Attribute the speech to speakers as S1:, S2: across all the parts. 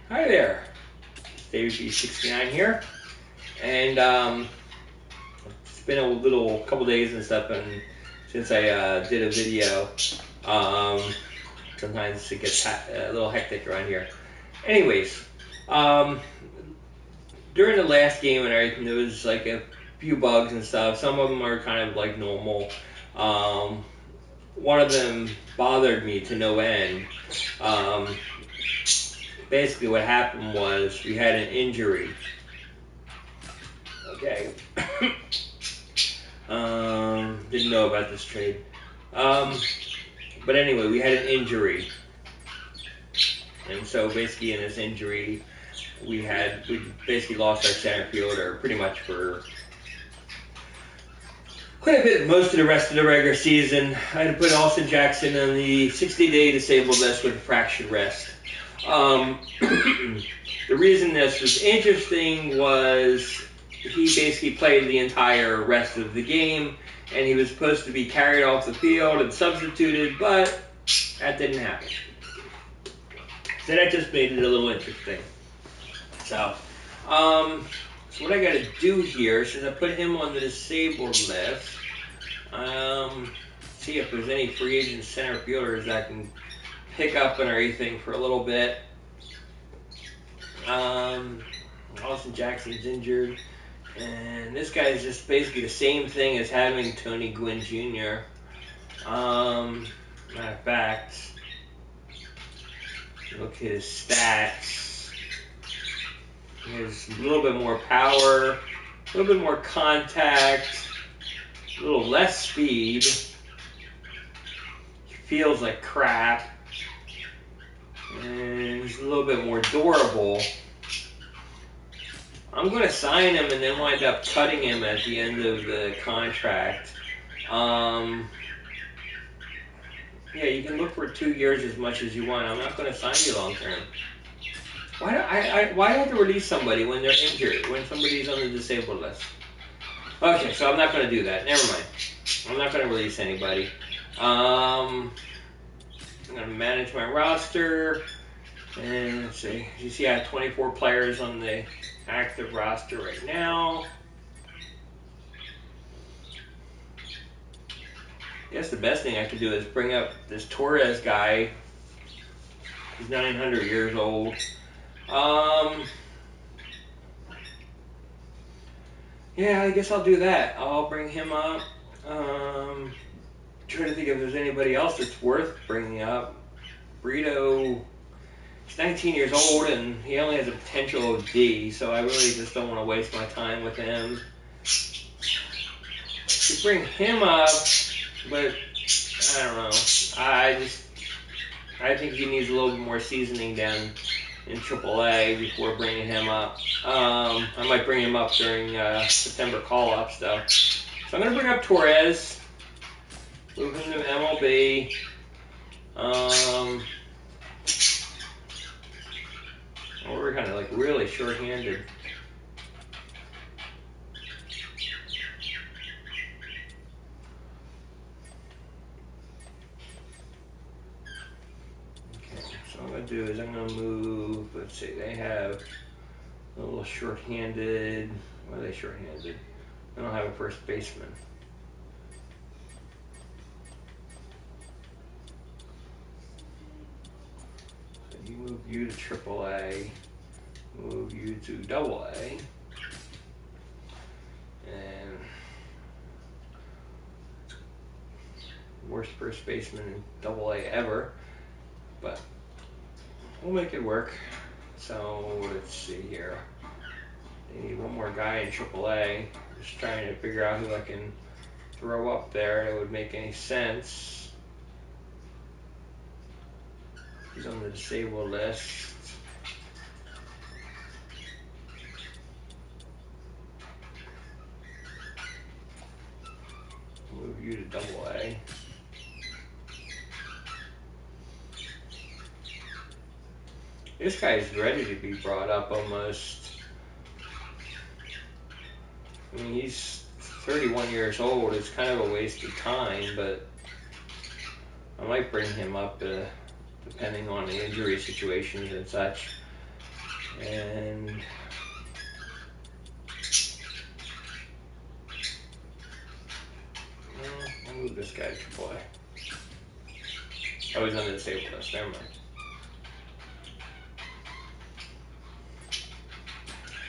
S1: Hi there, David B69 here, and it's been a couple days and stuff, and since I did a video, um, sometimes it gets a little hectic around here. Anyways, um, during the last game and everything, there was like a few bugs and stuff. Some of them are kind of like normal. Um, One of them bothered me to no end. Um, Basically, what happened was we had an injury. Okay. Didn't know about this trade. Um, but anyway, we had an injury, and so basically in this injury, we basically lost our center fielder pretty much for quite a bit, most of the rest of the regular season. I had to put Austin Jackson on the 60-day disabled list with a fractured wrist. The reason this was interesting was he basically played the entire rest of the game, and he was supposed to be carried off the field and substituted, but that didn't happen. So that just made it a little interesting. So what I got to do here, since I put him on the disabled list, see if there's any free agent center fielders that I can pick up and everything for a little bit. Austin Jackson's injured, and this guy is just basically the same thing as having Tony Gwynn Jr. Matter of fact, look at his stats. He has a little bit more power, a little bit more contact, a little less speed. He feels like crap, and he's a little bit more durable. I'm going to sign him and then wind up cutting him at the end of the contract. Yeah, you can look for 2 years as much as you want. I'm not going to sign you long term. Why do I have to release somebody when they're injured, when somebody's on the disabled list? Okay, so I'm not going to do that. Never mind. I'm not going to release anybody. I'm going to manage my roster. And let's see. You see, I have 24 players on the active roster right now. I guess the best thing I could do is bring up this Torres guy. He's 900 years old. Yeah, I guess I'll do that. I'll bring him up. Trying to think if there's anybody else that's worth bringing up. Brito, he's 19 years old and he only has a potential of D, so I really just don't want to waste my time with him. To bring him up, but I don't know. I think he needs a little bit more seasoning down in AAA before bringing him up. I might bring him up during September call-ups, though. So I'm going to bring up Torres, move him to MLB. We're kind of like really short-handed. So what I'm going to do is I'm going to move, let's see, they have a little short-handed. Why are they short-handed? They don't have a first baseman. So you move you to AAA, move you to AA, and worst first baseman in AA ever, but we'll make it work. So let's see here. They need one more guy in AAA. Just trying to figure out who I can throw up there that would make any sense. He's on the disabled list. Move you to AA. This guy's ready to be brought up almost. I mean, he's 31 years old. It's kind of a waste of time, but I might bring him up depending on the injury situations and such. And I'll move this guy to AAA. Oh, he's on the disabled list. Never mind.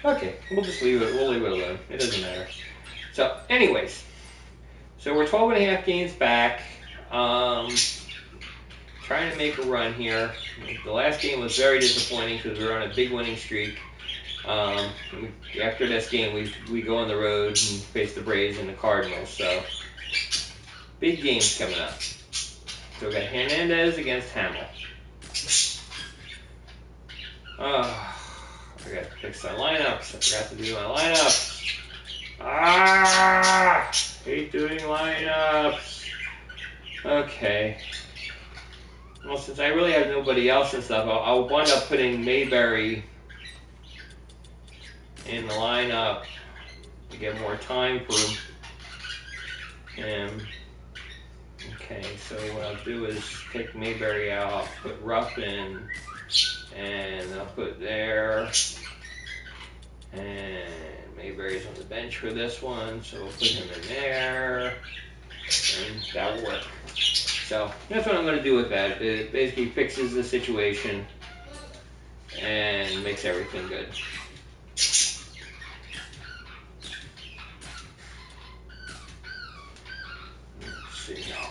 S1: Okay, we'll just leave it. We'll leave it alone. It doesn't matter. So, anyways, so we're 12 and a half games back. Trying to make a run here. The last game was very disappointing because we were on a big winning streak. After this game, we go on the road and face the Braves and the Cardinals. So, big games coming up. So we got Hernandez against Hamill. I got to fix my lineups. I forgot to do my lineups. Hate doing lineups. Okay. Well, since I really have nobody else and stuff, I'll wind up putting Mayberry in the lineup to get more time for him. Okay, so what I'll do is take Mayberry out, put Ruff in, and I'll put there. And Mayberry's on the bench for this one, so we'll put him in there, and that'll work. So that's what I'm going to do with that. It basically fixes the situation and makes everything good. Let's see now.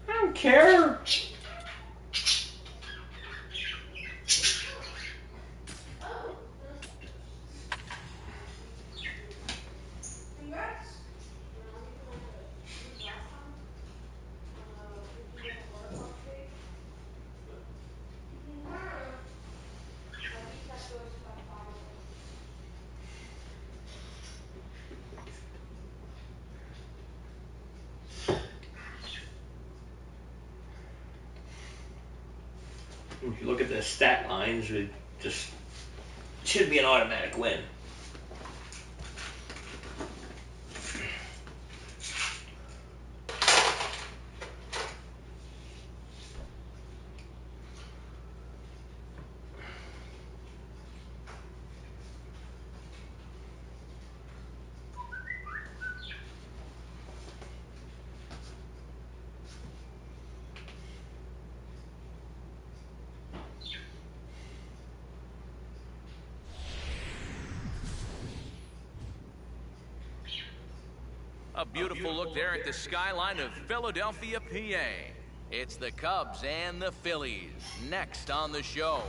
S1: I don't care. If you look at the stat lines, it just should be an automatic win.
S2: A beautiful look there at the skyline of Philadelphia, PA. It's the Cubs and the Phillies next on the show.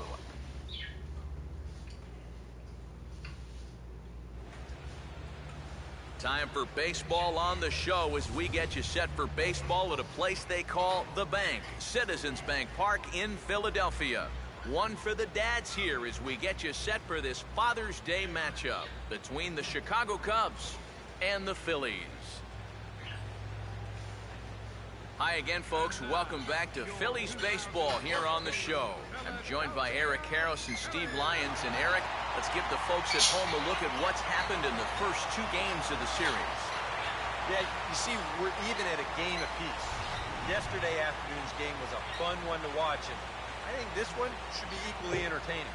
S2: Time for baseball on the show as we get you set for baseball at a place they call The Bank, Citizens Bank Park in Philadelphia. One for the dads here as we get you set for this Father's Day matchup between the Chicago Cubs and the Phillies. Hi again, folks. Welcome back to Phillies baseball here on the show. I'm joined by Eric Harris and Steve Lyons. And Eric, let's give the folks at home a look at what's happened in the first two games of the series.
S3: Yeah, you see, we're even at a game apiece. Yesterday afternoon's game was a fun one to watch, and I think this one should be equally entertaining.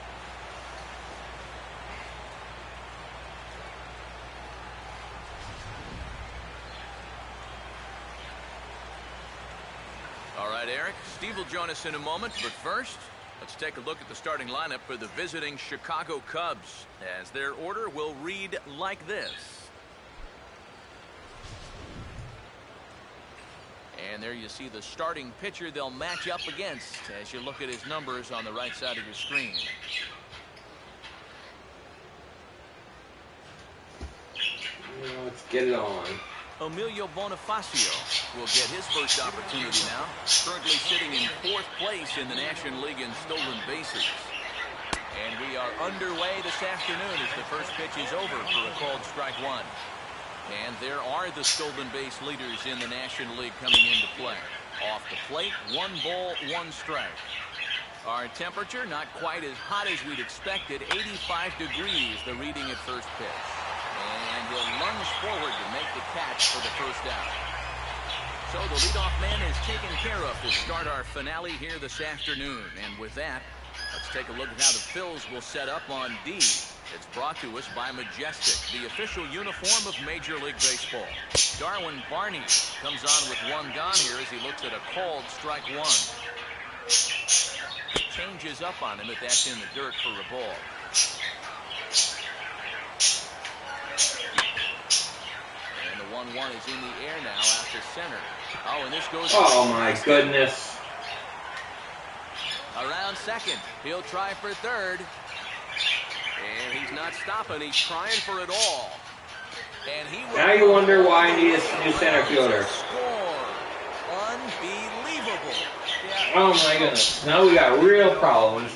S2: All right, Eric, Steve will join us in a moment, but first, let's take a look at the starting lineup for the visiting Chicago Cubs, as their order will read like this. And there you see the starting pitcher they'll match up against as you look at his numbers on the right side of your screen.
S1: Let's get it on.
S2: Emilio Bonifacio will get his first opportunity now, currently sitting in 4th place in the National League in stolen bases. And we are underway this afternoon as the first pitch is over for a called strike one. And there are the stolen base leaders in the National League coming into play. Off the plate, 1 ball, 1 strike. Our temperature not quite as hot as we'd expected, 85 degrees the reading at first pitch. And he'll lunge forward to make the catch for the first out. So the leadoff man is taken care of to start our finale here this afternoon. And with that, let's take a look at how the Phillies will set up on D. It's brought to us by Majestic, the official uniform of Major League Baseball. Darwin Barney comes on with one gone here as he looks at a called strike one. Changes up on him if that's in the dirt for a ball. And the 1-1 is in the air now out to center. Oh, and this goes.
S1: Oh my goodness.
S2: Around second. He'll try for third. And he's not stopping. He's trying for it all. And he
S1: now you wonder why I need a new center fielder.
S2: Score. Unbelievable. Yeah.
S1: Oh my goodness. Now we got real problems.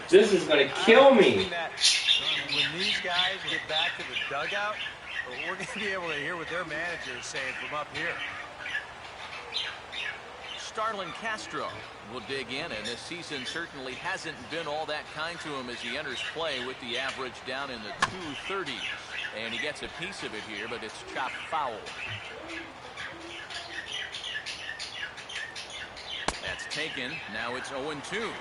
S1: This is going to kill me.
S3: When these guys get back to the dugout, we're going to be able to hear what their manager is saying from up here.
S2: Starlin Castro will dig in, and this season certainly hasn't been all that kind to him as he enters play with the average down in the 230s. And he gets a piece of it here, but it's chopped foul. That's taken. Now it's 0-2.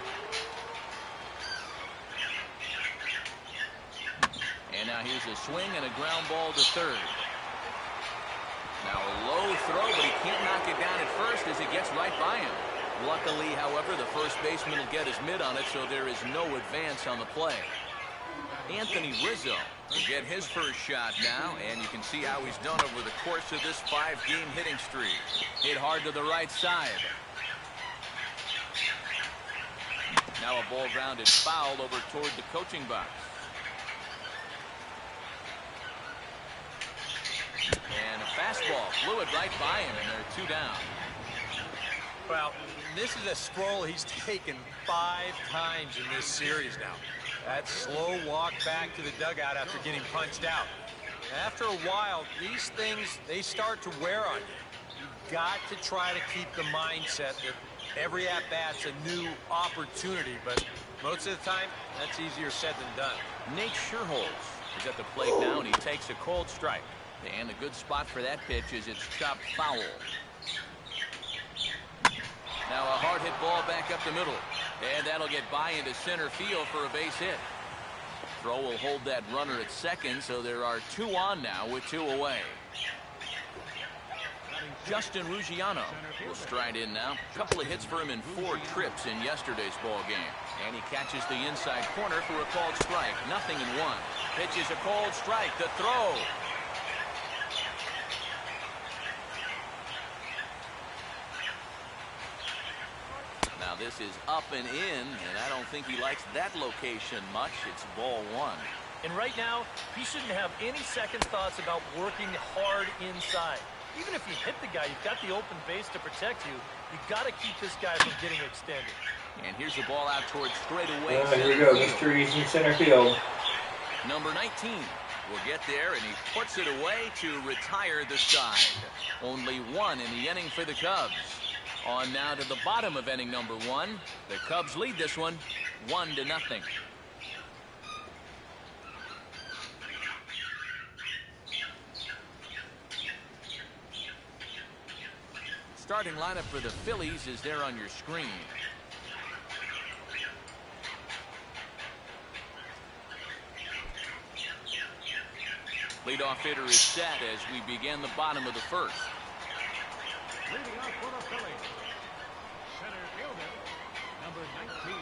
S2: And now here's a swing and a ground ball to third. Now a low throw, but he can't knock it down at first as it gets right by him. Luckily, however, the first baseman will get his mitt on it, so there is no advance on the play. Anthony Rizzo will get his first shot now, and you can see how he's done over the course of this 5-game hitting streak. Hit hard to the right side. Now a ball grounded foul over toward the coaching box. And a fastball flew it right by him, and they're 2 down.
S3: Well, this is a stroll he's taken 5 times in this series now. That slow walk back to the dugout after getting punched out. After a while, these things, they start to wear on you. You've got to try to keep the mindset that every at-bat's a new opportunity, but most of the time, that's easier said than done.
S2: Nate Scherholz is at the plate now, and he takes a cold strike. And a good spot for that pitch is it's chopped foul. Now a hard hit ball back up the middle. And that'll get by into center field for a base hit. Throw will hold that runner at second, so there are 2 on now with 2 away. Justin Ruggiano will stride in now. A couple of hits for him in 4 trips in yesterday's ball game. And he catches the inside corner for a called strike. Nothing in 1. Pitches a called strike. The throw. Now this is up and in, and I don't think he likes that location much. It's ball 1.
S4: And right now, he shouldn't have any second thoughts about working hard inside. Even if you hit the guy, you've got the open base to protect you. You've got to keep this guy from getting extended.
S2: And here's the ball out towards straightaway.
S1: Here we go. Mr. East in center field.
S2: Number 19 will get there, and he puts it away to retire the side. Only 1 in the inning for the Cubs. On now to the bottom of inning number 1. The Cubs lead this one 1-0. Starting lineup for the Phillies is there on your screen. Leadoff hitter is set as we begin the bottom of the first.
S5: Leading off for the Phillies, center fielder, number 19.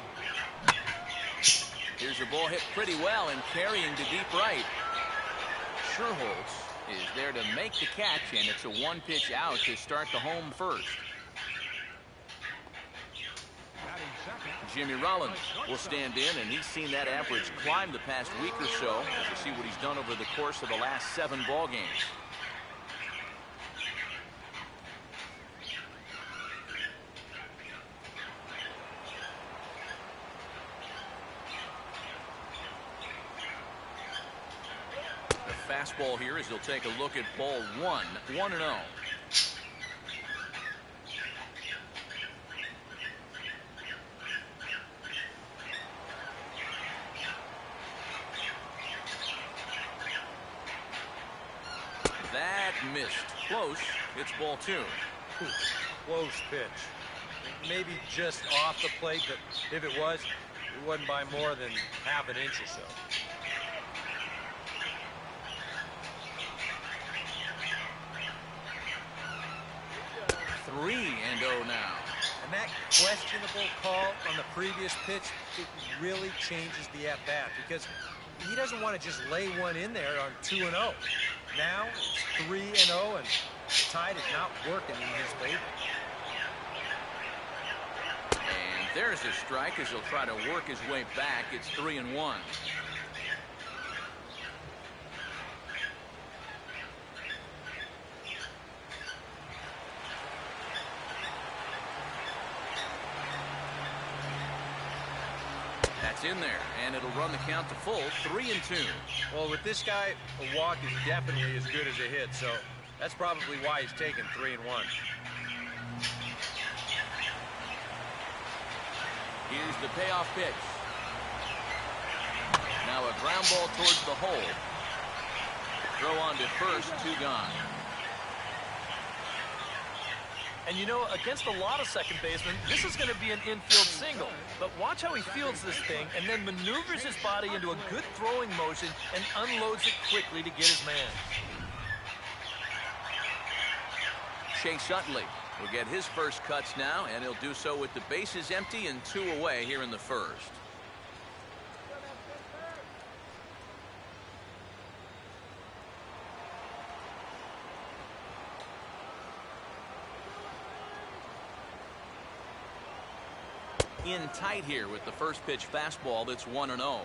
S2: Here's a ball hit pretty well and carrying to deep right. Scherholz is there to make the catch, and it's a 1-pitch out to start the home first. Jimmy Rollins will stand in, and he's seen that average climb the past week or so as you see what he's done over the course of the last 7 ball games. The fastball here as he'll take a look at ball 1, 1-0. That missed. Close. It's ball 2.
S3: Close pitch. Maybe just off the plate, but if it was, it wasn't by more than half an inch or so.
S2: 3-0 now.
S3: And that questionable call on the previous pitch, it really changes the at-bat because he doesn't want to just lay one in there on 2-0. Now it's 3-0, and the tide is not working in his favor.
S2: And there's a strike as he'll try to work his way back. It's 3-1. That's in there, and it'll run the count to full, 3-2.
S3: Well, with this guy, a walk is definitely as good as a hit, so that's probably why he's taken 3-1.
S2: Here's the payoff pitch. Now a ground ball towards the hole. Throw on to first, 2 gone.
S4: And you know, against a lot of second basemen, this is going to be an infield single. But watch how he fields this thing and then maneuvers his body into a good throwing motion and unloads it quickly to get his man.
S2: Chase Utley will get his first cuts now, and he'll do so with the bases empty and 2 away here in the first. In tight here with the first pitch fastball that's 1-0.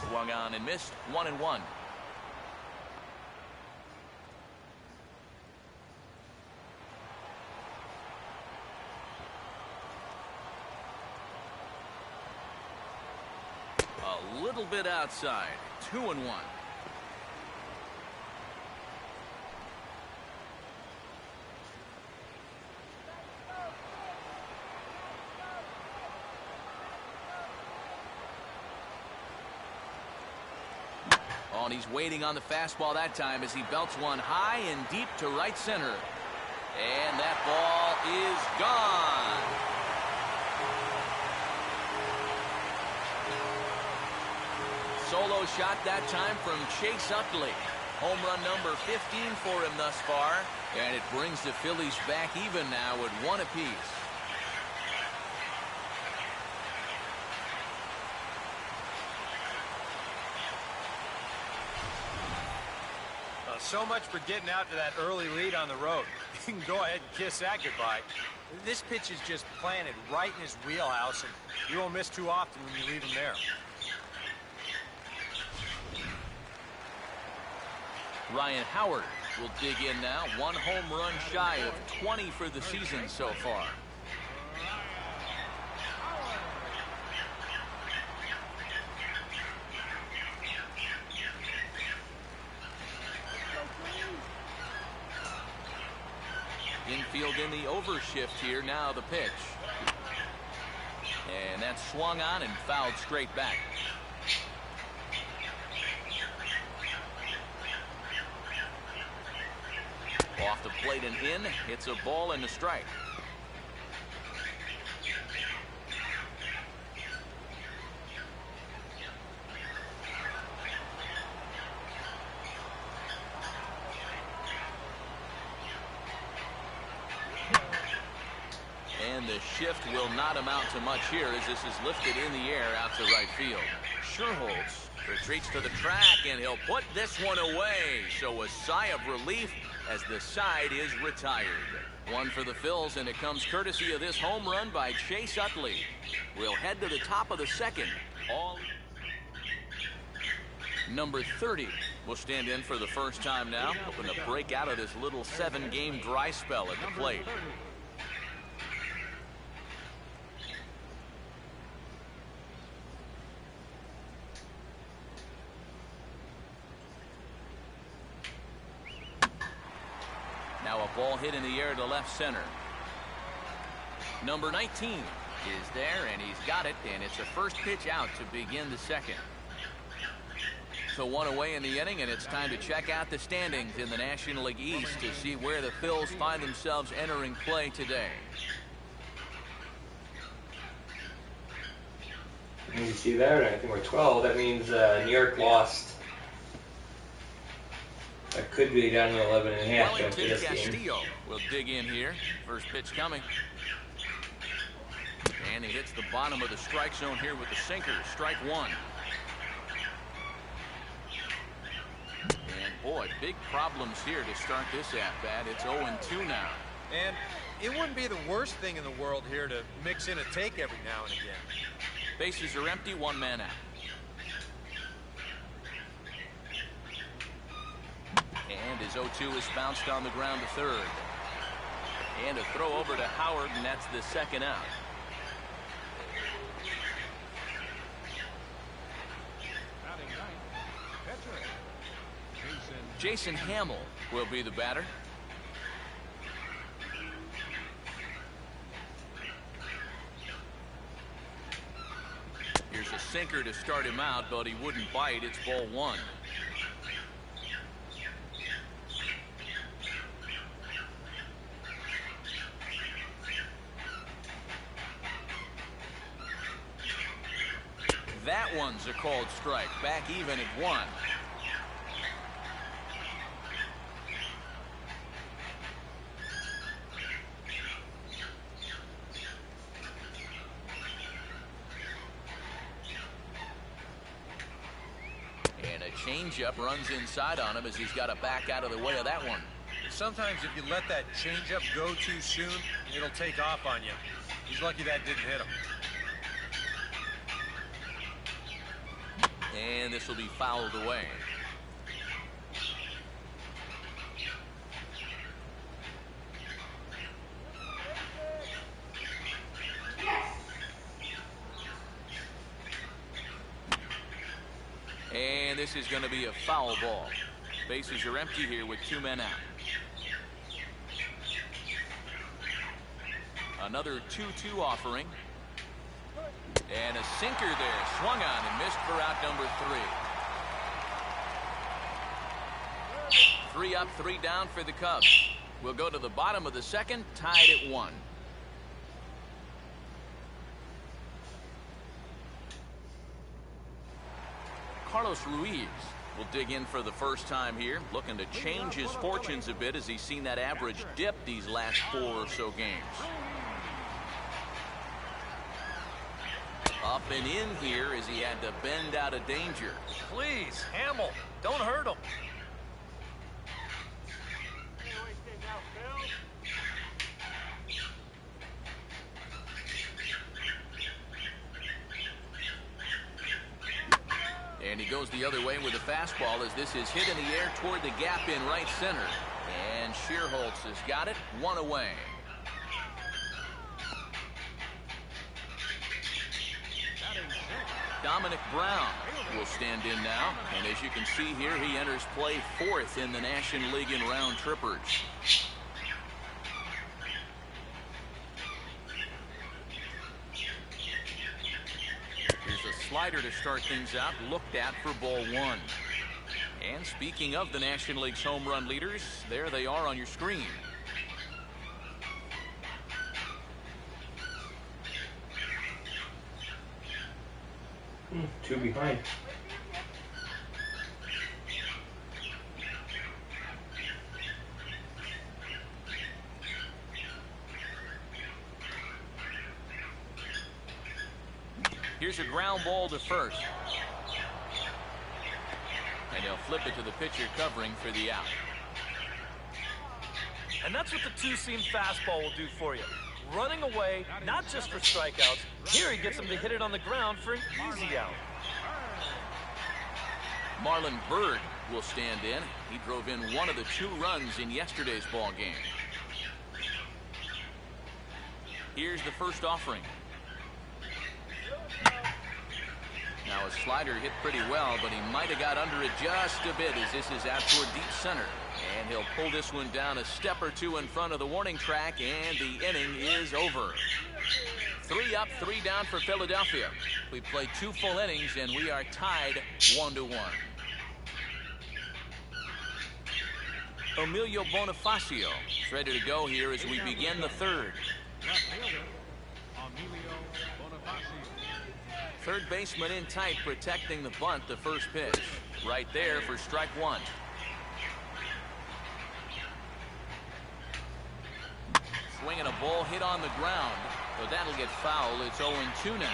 S2: Swung on and missed, 1-1. A little bit outside, 2-1. Oh, and he's waiting on the fastball that time as he belts one high and deep to right center. And that ball is gone. Solo shot that time from Chase Utley. Home run number 15 for him thus far. And it brings the Phillies back even now at 1 apiece.
S3: So much for getting out to that early lead on the road. You can go ahead and kiss that goodbye. This pitch is just planted right in his wheelhouse, and you won't miss too often when you leave him there.
S2: Ryan Howard will dig in now. 1 home run shy of 20 for the season so far. Infield in the overshift here. Now the pitch. And that's swung on and fouled straight back. Off the plate and in. It's a ball and a strike. And the shift will not amount to much here as this is lifted in the air out to right field. Sherholtz retreats to the track, and he'll put this one away. So a sigh of relief as the side is retired. 1 for the Phils, and it comes courtesy of this home run by Chase Utley. We'll head to the top of the second. Number 30 will stand in for the first time now, hoping to break out of this little 7-game dry spell at the plate. Now a ball hit in the air to left center. Number 19 is there, and he's got it, and it's a first pitch out to begin the second. So one away in the inning, and it's time to check out the standings in the National League East to see where the Phils find themselves entering play today.
S1: And you see there, I think we're 12. That means New York lost. That could be down to 11 and a half after
S2: Wellington
S1: this game.
S2: Castillo will dig in here. First pitch coming. And he hits the bottom of the strike zone here with the sinker. Strike one. And boy, big problems here to start this at-bat. It's 0-2 now.
S3: And it wouldn't be the worst thing in the world here to mix in a take every now and again.
S2: Bases are empty, one man out. And his 0-2 is bounced on the ground to third. And a throw over to Howard, and that's the second out.
S5: Batting ninth, pitcher,
S2: Jason Hamill will be the batter. Here's a sinker to start him out, but he wouldn't bite. It's ball one. That one's a called strike. Back even at one. And a changeup runs inside on him as he's got to back out of the way of that one.
S3: Sometimes if you let that changeup go too soon, it'll take off on you. He's lucky that didn't hit him.
S2: And this will be fouled away. And this is going to be a foul ball. Bases are empty here with two men out. Another 2-2 offering. And a sinker there, swung on and missed for out number 3. 3 up, 3 down for the Cubs. We'll go to the bottom of the second, tied at 1. Carlos Ruiz will dig in for the first time here, looking to change his fortunes a bit as he's seen that average dip these last 4 or so games. Up and in here as he had to bend out of danger.
S4: Please, Hamill, don't hurt him.
S2: And he goes the other way with a fastball as this is hit in the air toward the gap in right center. And Shearholtz has got it, 1 away. Dominic Brown will stand in now, and as you can see here, he enters play 4th in the National League in round trippers. Here's a slider to start things out, looked at for ball 1. And speaking of the National League's home run leaders, there they are on your screen.
S1: Two behind.
S2: Here's a ground ball to first. And he'll flip it to the pitcher covering for the out.
S4: And that's what the two-seam fastball will do for you. Running away, not just for strikeouts. Here he gets him to hit it on the ground for an easy out.
S2: Marlon Byrd will stand in. He drove in 1 of the 2 runs in yesterday's ball game. Here's the first offering. Now a slider hit pretty well, but he might have got under it just a bit as this is out toward deep center. And he'll pull this one down a step or two in front of the warning track, and the inning is over. 3 up, 3 down for Philadelphia. We played 2 full innings, and we are tied 1-1. Emilio Bonifacio is ready to go here as we begin the third.
S5: Left fielder, Emilio Bonifacio.
S2: Third baseman in tight, protecting the bunt, the first pitch. Right there for strike 1. Swinging a ball hit on the ground, but that'll get foul. It's 0-2 now.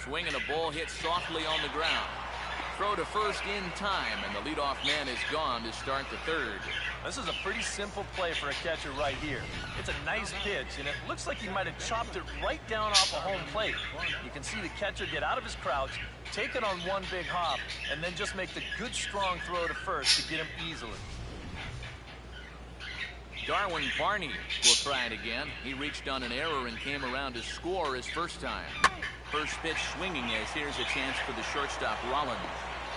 S2: Swinging a ball hit softly on the ground. Throw to first in time, and the leadoff man is gone to start the third.
S4: This is a pretty simple play for a catcher right here. It's a nice pitch, and it looks like he might have chopped it right down off a home plate. You can see the catcher get out of his crouch, take it on one big hop, and then just make the good, strong throw to first to get him easily.
S2: Darwin Barney will try it again. He reached on an error and came around to score his first time. First pitch swinging as here's a chance for the shortstop Rollins.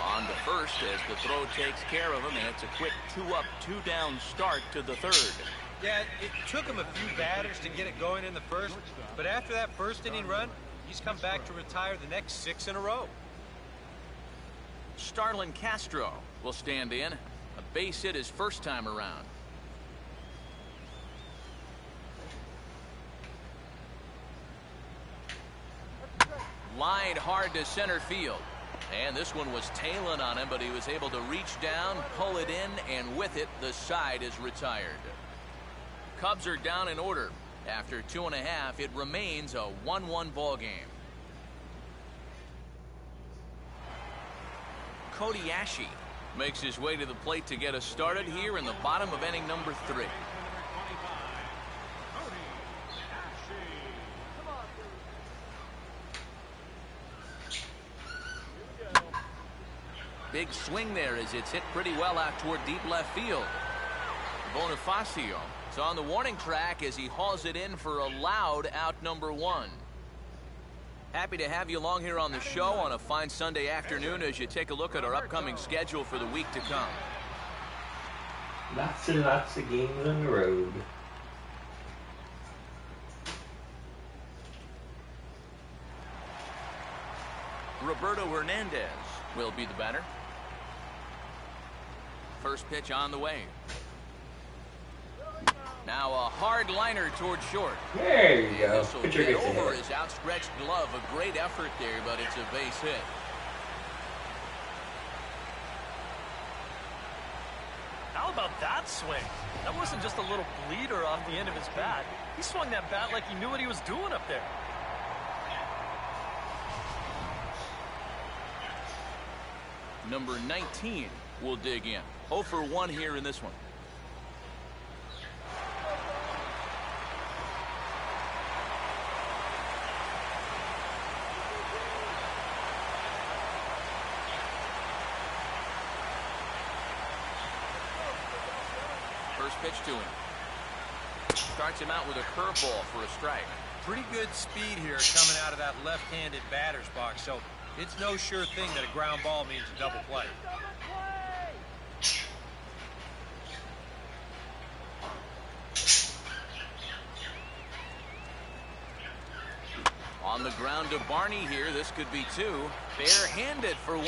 S2: On to first as the throw takes care of him, and it's a quick 2 up, 2 down start to the third.
S3: Yeah, it took him a few batters to get it going in the first, but after that first inning run, he's come back to retire the next 6 in a row.
S2: Starlin Castro will stand in. A base hit his first time around. Lined hard to center field. And this one was tailing on him, but he was able to reach down, pull it in, and with it, the side is retired. Cubs are down in order. After 2.5, it remains a 1-1 ball game. Cody Ashe makes his way to the plate to get us started here in the bottom of inning number 3. Big swing there as it's hit pretty well out toward deep left field. Bonifacio is on the warning track as he hauls it in for a loud out number 1. Happy to have you along here on the show on a fine Sunday afternoon as you take a look at our upcoming schedule for the week to come.
S1: Lots and lots of games on the road.
S2: Roberto Hernandez will be the batter. First pitch on the way. Now a hard liner toward short.
S1: There you go.
S2: This will
S1: Pitcher
S2: get
S1: gets
S2: over
S1: it.
S2: his outstretched glove. A great effort there, but it's a base hit.
S4: How about that swing? That wasn't just a little bleeder off the end of his bat. He swung that bat like he knew what he was doing up there.
S2: Number 19 will dig in. 0 for 1 here in this one. First pitch to him. Starts him out with a curveball for a strike.
S3: Pretty good speed here coming out of that left-handed batter's box, so it's no sure thing that a ground ball means a double play.
S2: On the ground to Barney here. This could be 2. Bare-handed for 1.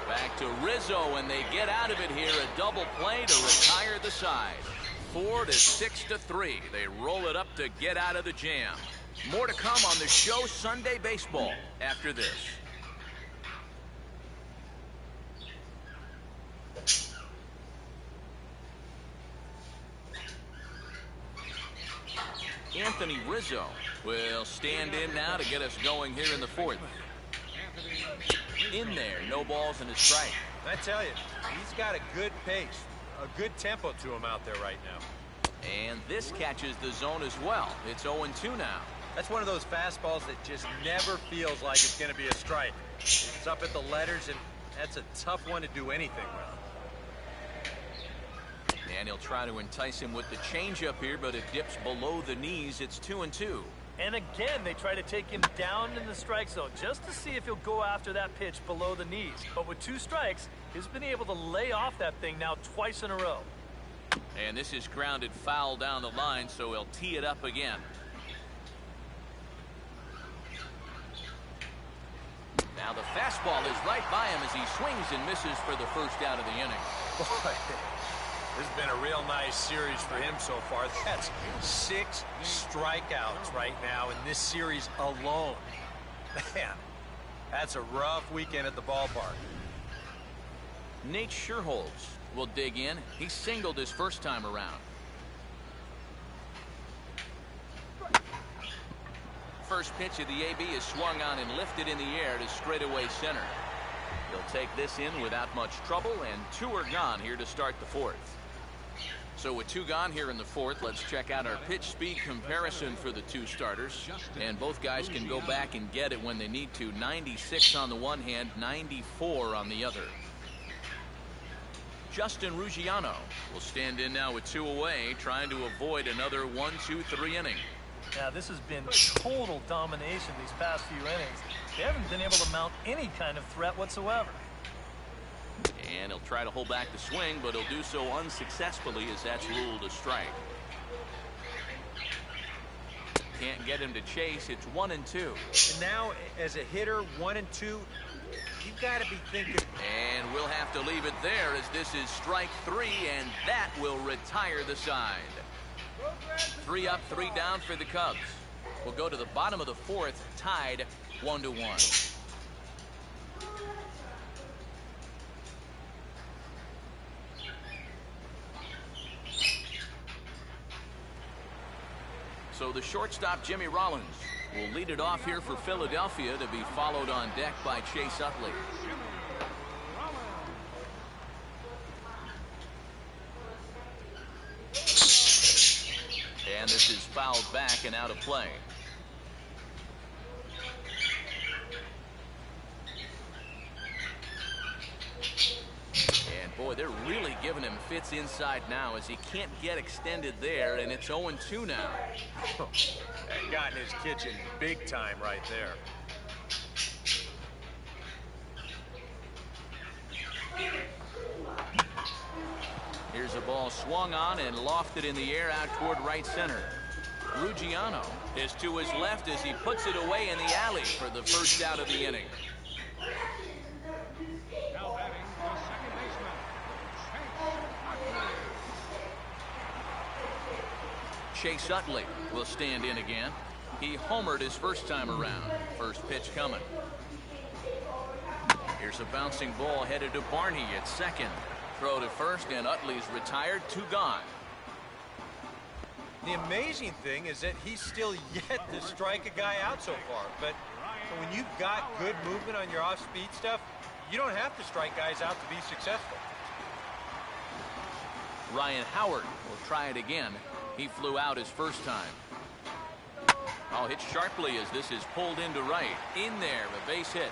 S2: Back to Rizzo, and they get out of it here. A double play to retire the side. 4 to 6 to 3. They roll it up to get out of the jam. More to come on the show Sunday Baseball after this. Anthony Rizzo will stand in now to get us going here in the 4th. In there, no balls and a strike.
S3: I tell you, he's got a good pace, a good tempo to him out there right now.
S2: And this catches the zone as well. It's 0-2 now.
S3: That's one of those fastballs that just never feels like it's going to be a strike. It's up at the letters, and that's a tough one to do anything with.
S2: And he'll try to entice him with the changeup here, but it dips below the knees. It's 2-2.
S4: And again, they try to take him down in the strike zone just to see if he'll go after that pitch below the knees. But with 2 strikes, he's been able to lay off that thing now twice in a row.
S2: And this is grounded foul down the line, so he'll tee it up again. Now the fastball is right by him as he swings and misses for the first out of the inning.
S3: Boy, this has been a real nice series for him so far. That's 6 strikeouts right now in this series alone. Man, that's a rough weekend at the ballpark.
S2: Nate Scherholz will dig in. He singled his first time around. First pitch of the AB is swung on and lifted in the air to straightaway center. He'll take this in without much trouble, and 2 are gone here to start the 4th. So with 2 gone here in the 4th, let's check out our pitch speed comparison for the 2 starters. And both guys can go back and get it when they need to. 96 on the one hand, 94 on the other. Justin Ruggiano will stand in now with 2 away, trying to avoid another 1-2-3 inning.
S4: Now, this has been total domination these past few innings. They haven't been able to mount any kind of threat whatsoever.
S2: And he'll try to hold back the swing, but he'll do so unsuccessfully as that's ruled a strike. Can't get him to chase. It's 1-2.
S3: And now, as a hitter, 1-2, you've got to be thinking.
S2: And we'll have to leave it there as this is strike 3, and that will retire the side. 3 up, 3 down for the Cubs. We'll go to the bottom of the 4th, tied 1-1. So the shortstop, Jimmy Rollins, will lead it off here for Philadelphia to be followed on deck by Chase Utley. And this is fouled back and out of play. And boy, they're really giving him fits inside now as he can't get extended there, and it's 0-2 now.
S3: That got in his kitchen big time right there.
S2: Here's a ball swung on and lofted in the air out toward right center. Ruggiano is to his left as he puts it away in the alley for the first out of the inning.
S5: Now batting the second baseman,
S2: Chase Utley will stand in again. He homered his first time around. First pitch coming. Here's a bouncing ball headed to Barney at second. Throw to first, and Utley's retired. 2 gone.
S3: The amazing thing is that he's still yet to strike a guy out so far. But when you've got good movement on your off-speed stuff, you don't have to strike guys out to be successful.
S2: Ryan Howard will try it again. He flew out his first time. Oh, hit sharply as this is pulled into right. In there, a base hit.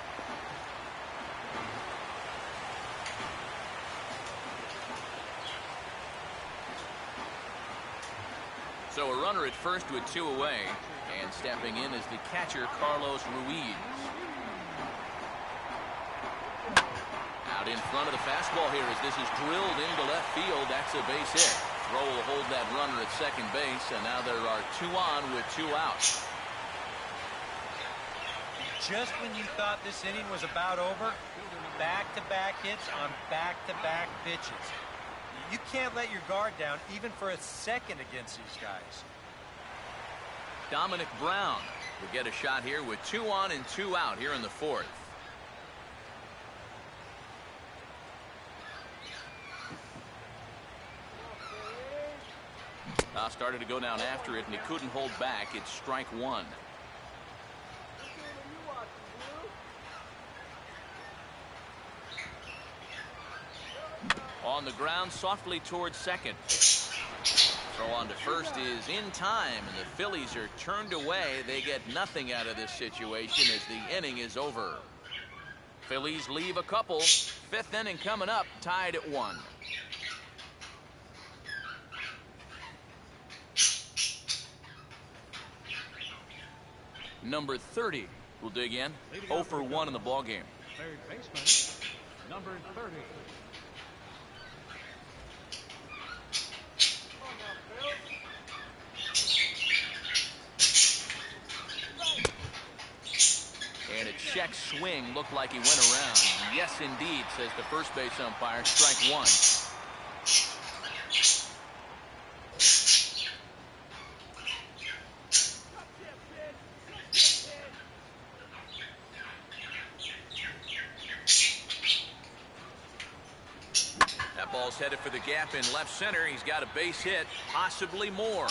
S2: So a runner at first with 2 away, and stepping in is the catcher, Carlos Ruiz. Out in front of the fastball here as this is drilled into left field. That's a base hit. Throw will hold that runner at second base, and now there are 2 on with 2 outs.
S3: Just when you thought this inning was about over, back-to-back hits on back-to-back pitches. You can't let your guard down even for a second against these guys.
S2: Dominic Brown will get a shot here with 2 on and 2 out here in the 4th. Started to go down after it, and he couldn't hold back. It's strike 1. On the ground, softly towards second. Throw on to first is in time, and the Phillies are turned away. They get nothing out of this situation as the inning is over. Phillies leave a couple. 5th inning coming up, tied at 1. Number 30 will dig in. 0 for 1 in the ballgame.
S5: Third baseman, number 30.
S2: And a check swing looked like he went around. Yes, indeed, says the first base umpire. Strike one. That ball's headed for the gap in left center. He's got a base hit, possibly more.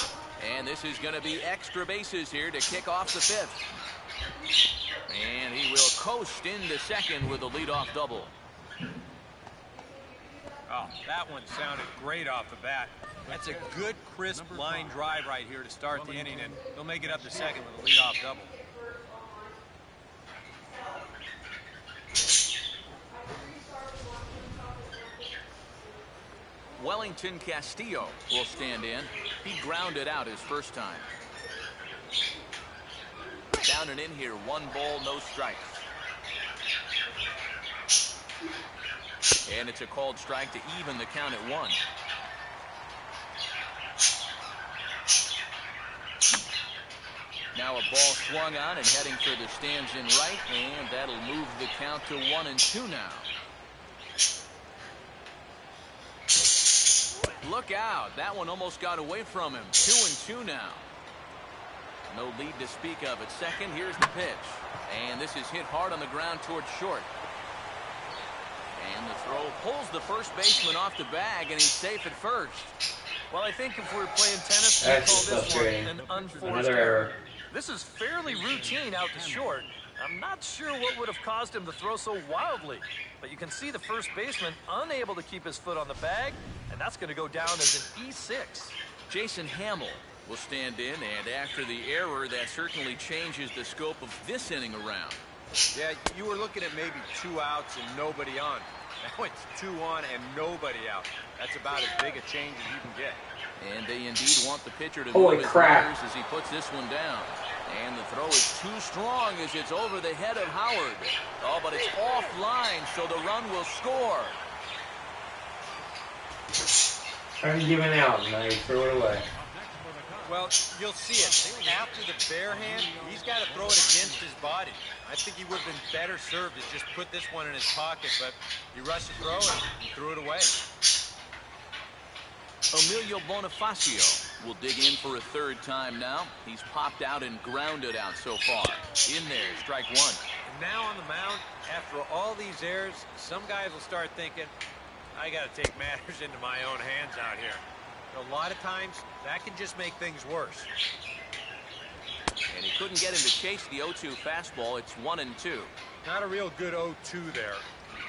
S2: And this is going to be extra bases here to kick off the fifth. And he will coast into second with a leadoff double.
S3: Oh, that one sounded great off the bat. That's a good, crisp line drive right here to start the inning, and he'll make it up to second with a leadoff double.
S2: Wellington Castillo will stand in. He grounded out his first time. Down and in here, 1 ball, no strikes. And it's a called strike to even the count at 1. Now a ball swung on and heading for the stands in right, and that'll move the count to 1-2 now. Look out. That one almost got away from him. 2-2 now. No lead to speak of at second. Here's the pitch. And this is hit hard on the ground towards short. And the throw pulls the first baseman off the bag, and he's safe at first.
S4: Well, I think if we're playing tennis, we call this one an unforced error. This is fairly routine out to short. I'm not sure what would have caused him to throw so wildly, but you can see the first baseman unable to keep his foot on the bag, and that's going to go down as an E6.
S2: Jason Hamill will stand in, and after the error, that certainly changes the scope of this inning around.
S3: Yeah, you were looking at maybe 2 outs and nobody on. Now it's 2 on and nobody out. That's about as big a change as you can get.
S2: And they indeed want the pitcher to
S1: Holy
S2: move his
S1: crap.
S2: runners as he puts this one down. And the throw is too strong as it's over the head of Howard. Oh, but it's offline, so the run will score.
S1: I'm giving out, and I threw it away.
S3: Well, you'll see it. After the bare hand, he's got to throw it against his body. I think he would have been better served to just put this one in his pocket, but he rushed the throw and he threw it away.
S2: Emilio Bonifacio will dig in for a third time now. He's popped out and grounded out so far. In there, strike one.
S3: And now on the mound, after all these errors, some guys will start thinking, I got to take matters into my own hands out here. A lot of times, that can just make things worse.
S2: And he couldn't get him to chase the 0-2 fastball. It's 1-2.
S3: Not a real good 0-2 there.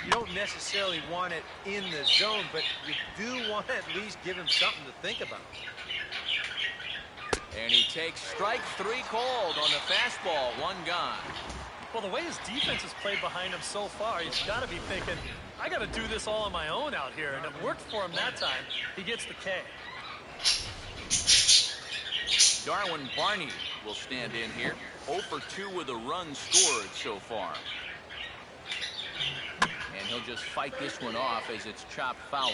S3: You don't necessarily want it in the zone, but you do want to at least give him something to think about.
S2: And he takes strike 3 called on the fastball. 1 gone.
S4: Well, the way his defense has played behind him so far, he's got to be thinking, I got to do this all on my own out here. And it worked for him that time. He gets the K.
S2: Darwin Barney will stand in here. 0 for 2 with a run scored so far. And he'll just fight this one off as it's chopped foul.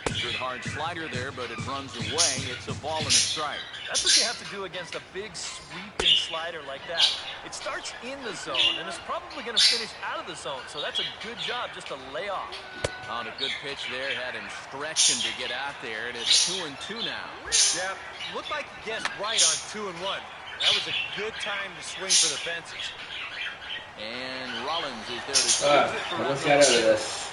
S2: Good hard slider there, but it runs away. It's a ball and a strike.
S4: That's what you have to do against a big sweeping slider like that. It starts in the zone, and it's probably going to finish out of the zone, so that's a good job just to lay off.
S2: On a good pitch there, had him stretching to get out there, and it's 2-2 now.
S3: Yeah, looked like he guessed right on 2-1. That was a good time to swing for the fences.
S2: And Rollins is there to squeeze it for
S1: Let's get out of this.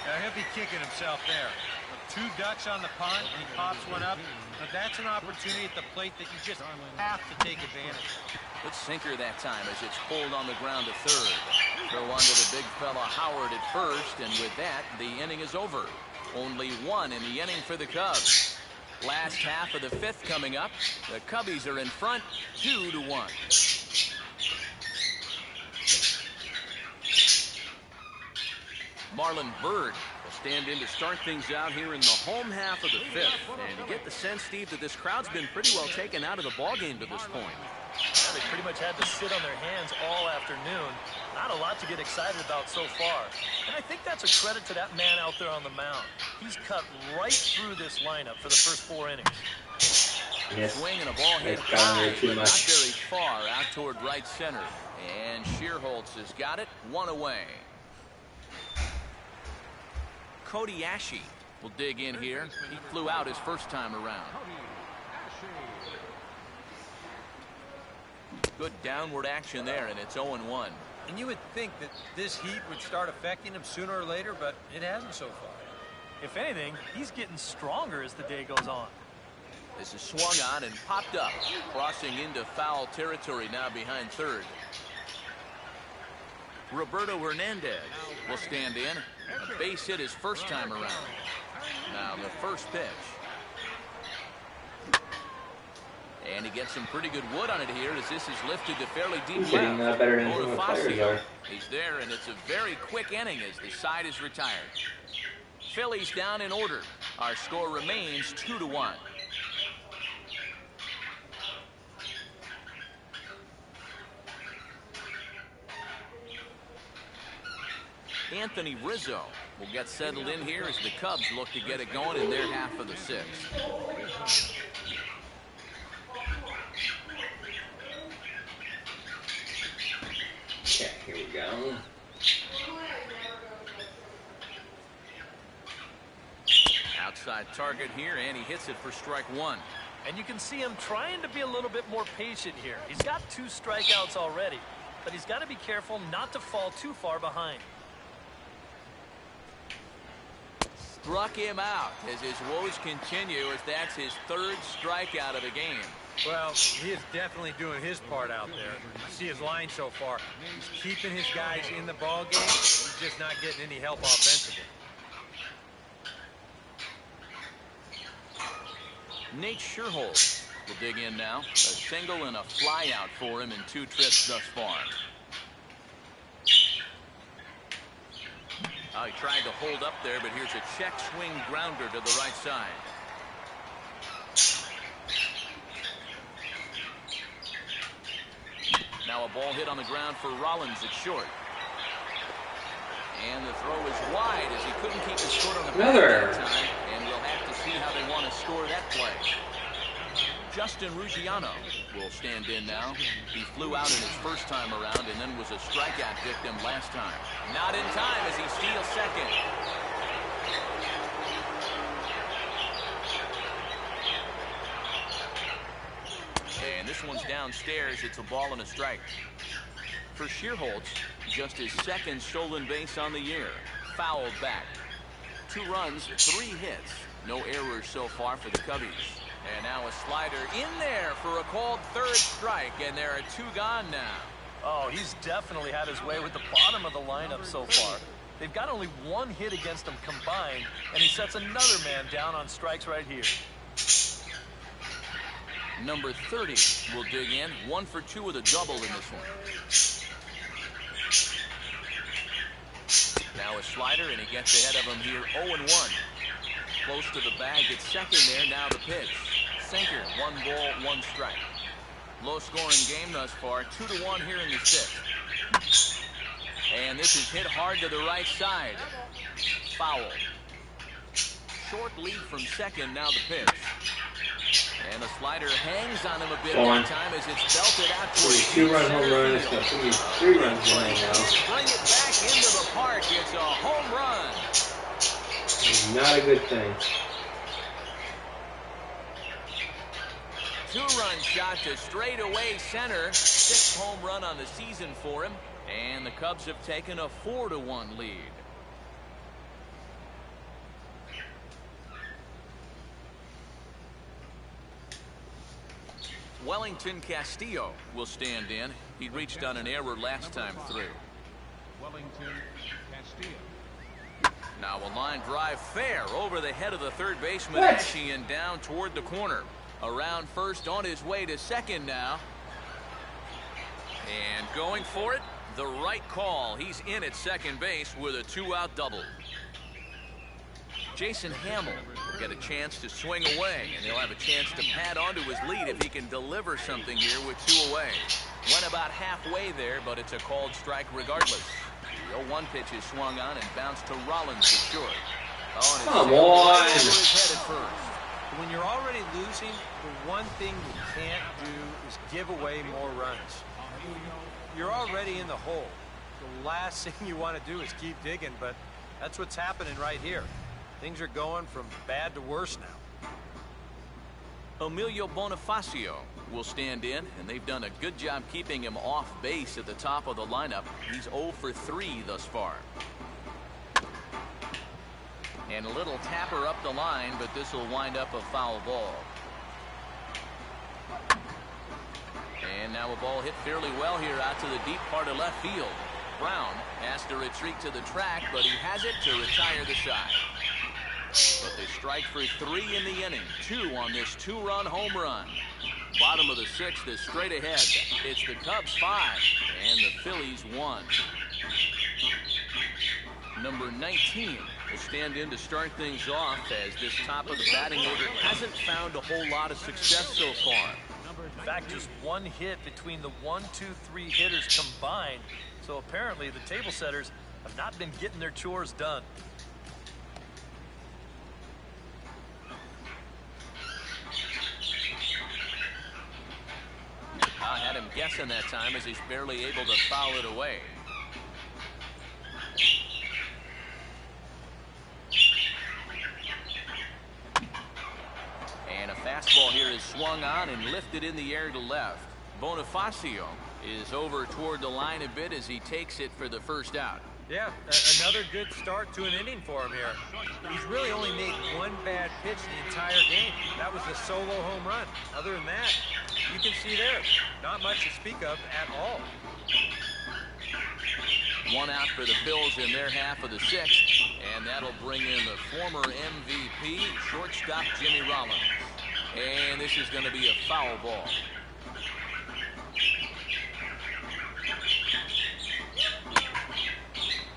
S3: Now he'll be kicking himself there. With 2 ducks on the pond, he pops one up. But that's an opportunity at the plate that you just have to take advantage of.
S2: Good sinker that time as it's pulled on the ground to third. Throw onto the big fella Howard at first, and with that, the inning is over. Only 1 in the inning for the Cubs. Last half of the 5th coming up. The Cubbies are in front, 2-1. Marlon Byrd will stand in to start things out here in the home half of the fifth. And you get the sense, Steve, that this crowd's been pretty well taken out of the ballgame to this point.
S4: Yeah, they pretty much had to sit on their hands all afternoon. Not a lot to get excited about so far. And I think that's a credit to that man out there on the mound. He's cut right through this lineup for the first 4 innings.
S1: Yes.
S2: Swing and a ball hit high, but not very far out toward right center. And Shearholtz has got it, 1 away. Cody Ashe will dig in here. He flew out his first time around. Good downward action there, and it's 0-1.
S3: And you would think that this heat would start affecting him sooner or later, but it hasn't so far.
S4: If anything, he's getting stronger as the day goes on.
S2: This is swung on and popped up, crossing into foul territory now behind third. Roberto Hernandez will stand in. A base hit his first time around. Now the first pitch. And he gets some pretty good wood on it here as this is lifted to fairly deep
S1: He's getting better than some of the players are.
S2: He's there, and it's a very quick inning as the side is retired. Phillies down in order. Our score remains 2-1. Anthony Rizzo will get settled in here as the Cubs look to get it going in their half of the sixth.
S1: Okay, here we go.
S2: Outside target here, and he hits it for strike 1.
S4: And you can see him trying to be a little bit more patient here. He's got 2 strikeouts already, but he's got to be careful not to fall too far behind.
S2: Struck him out as his woes continue, as that's his 3rd strikeout of the game.
S3: Well, he is definitely doing his part out there. You see his line so far. He's keeping his guys in the ball game. He's just not getting any help offensively.
S2: Nate Shearholtz will dig in now. A single and a fly out for him in 2 trips thus far. Oh, he tried to hold up there, but here's a check swing grounder to the right side. Now a ball hit on the ground for Rollins at short. And the throw is wide as he couldn't keep his foot on the bag that time. And we'll have to see how they want to score that play. Justin Ruggiano will stand in now. He flew out in his first time around and then was a strikeout victim last time. Not in time as he steals second. And this one's downstairs. It's a ball and a strike. For Shearholtz, just his 2nd stolen base on the year. Fouled back. 2 runs, 3 hits. No errors so far for the Cubbies. And now a slider in there for a called 3rd strike, and there are 2 gone now.
S4: Oh, he's definitely had his way with the bottom of the lineup so far. They've got only 1 hit against him combined, and he sets another man down on strikes right here.
S2: Number 30 will dig in. 1 for 2 with a double in this one. Now a slider, and he gets ahead of him here, 0-1. Close to the bag at second there. Now the pitch. Sinker, 1 ball, 1 strike. Low scoring game thus far. 2-1 here in the 6th. And this is hit hard to the right side. Foul. Short lead from second. Now the pitch. And the slider hangs on him a bit one time as it's belted out to a
S1: 2-run home run. It's got 3 runs going now.
S2: Bring it back into the park. It's a home run.
S1: Not a good thing.
S2: 2-run shot to straightaway center. 6th home run on the season for him. And the Cubs have taken a 4-1 lead. Wellington Castillo will stand in. He reached on an error last time through.
S5: Wellington Castillo.
S2: Now a line drive fair over the head of the 3rd baseman, Ashe, and down toward the corner. Around first, on his way to second now. And going for it, the right call. He's in at second base with a 2-out double. Jason Hamill will get a chance to swing away, and he'll have a chance to pad onto his lead if he can deliver something here with 2 away. Went about halfway there, but it's a called strike regardless. The 0-1 pitch is swung on and bounced to Rollins at short. Oh,
S1: come on!
S2: Right over his head at first.
S3: When you're already losing, the one thing you can't do is give away more runs. You're already in the hole. The last thing you want to do is keep digging, but that's what's happening right here. Things are going from bad to worse now.
S2: Emilio Bonifacio will stand in, and they've done a good job keeping him off base at the top of the lineup. He's 0 for 3 thus far. And a little tapper up the line, but this will wind up a foul ball. And now a ball hit fairly well here out to the deep part of left field. Brown has to retreat to the track, but he has it to retire the side. But they strike for 3 in the inning. 2 on this 2-run home run. Bottom of the 6th is straight ahead. It's the Cubs 5 and the Phillies 1. Number 19 will stand in to start things off, as this top of the batting order hasn't found a whole lot of success so far.
S4: In fact, just 1 hit between the 1, 2, 3 hitters combined. So apparently the table setters have not been getting their chores done.
S2: I had him guessing that time, as he's barely able to foul it away. And a fastball here is swung on and lifted in the air to left. Bonifacio is over toward the line a bit as he takes it for the first out.
S3: Yeah, another good start to an inning for him here. He's really only made 1 bad pitch the entire game. That was a solo home run. Other than that, you can see there, not much to speak of at all.
S2: 1 out for the Phils in their half of the 6th, and that'll bring in the former MVP, shortstop Jimmy Rollins. And this is going to be a foul ball.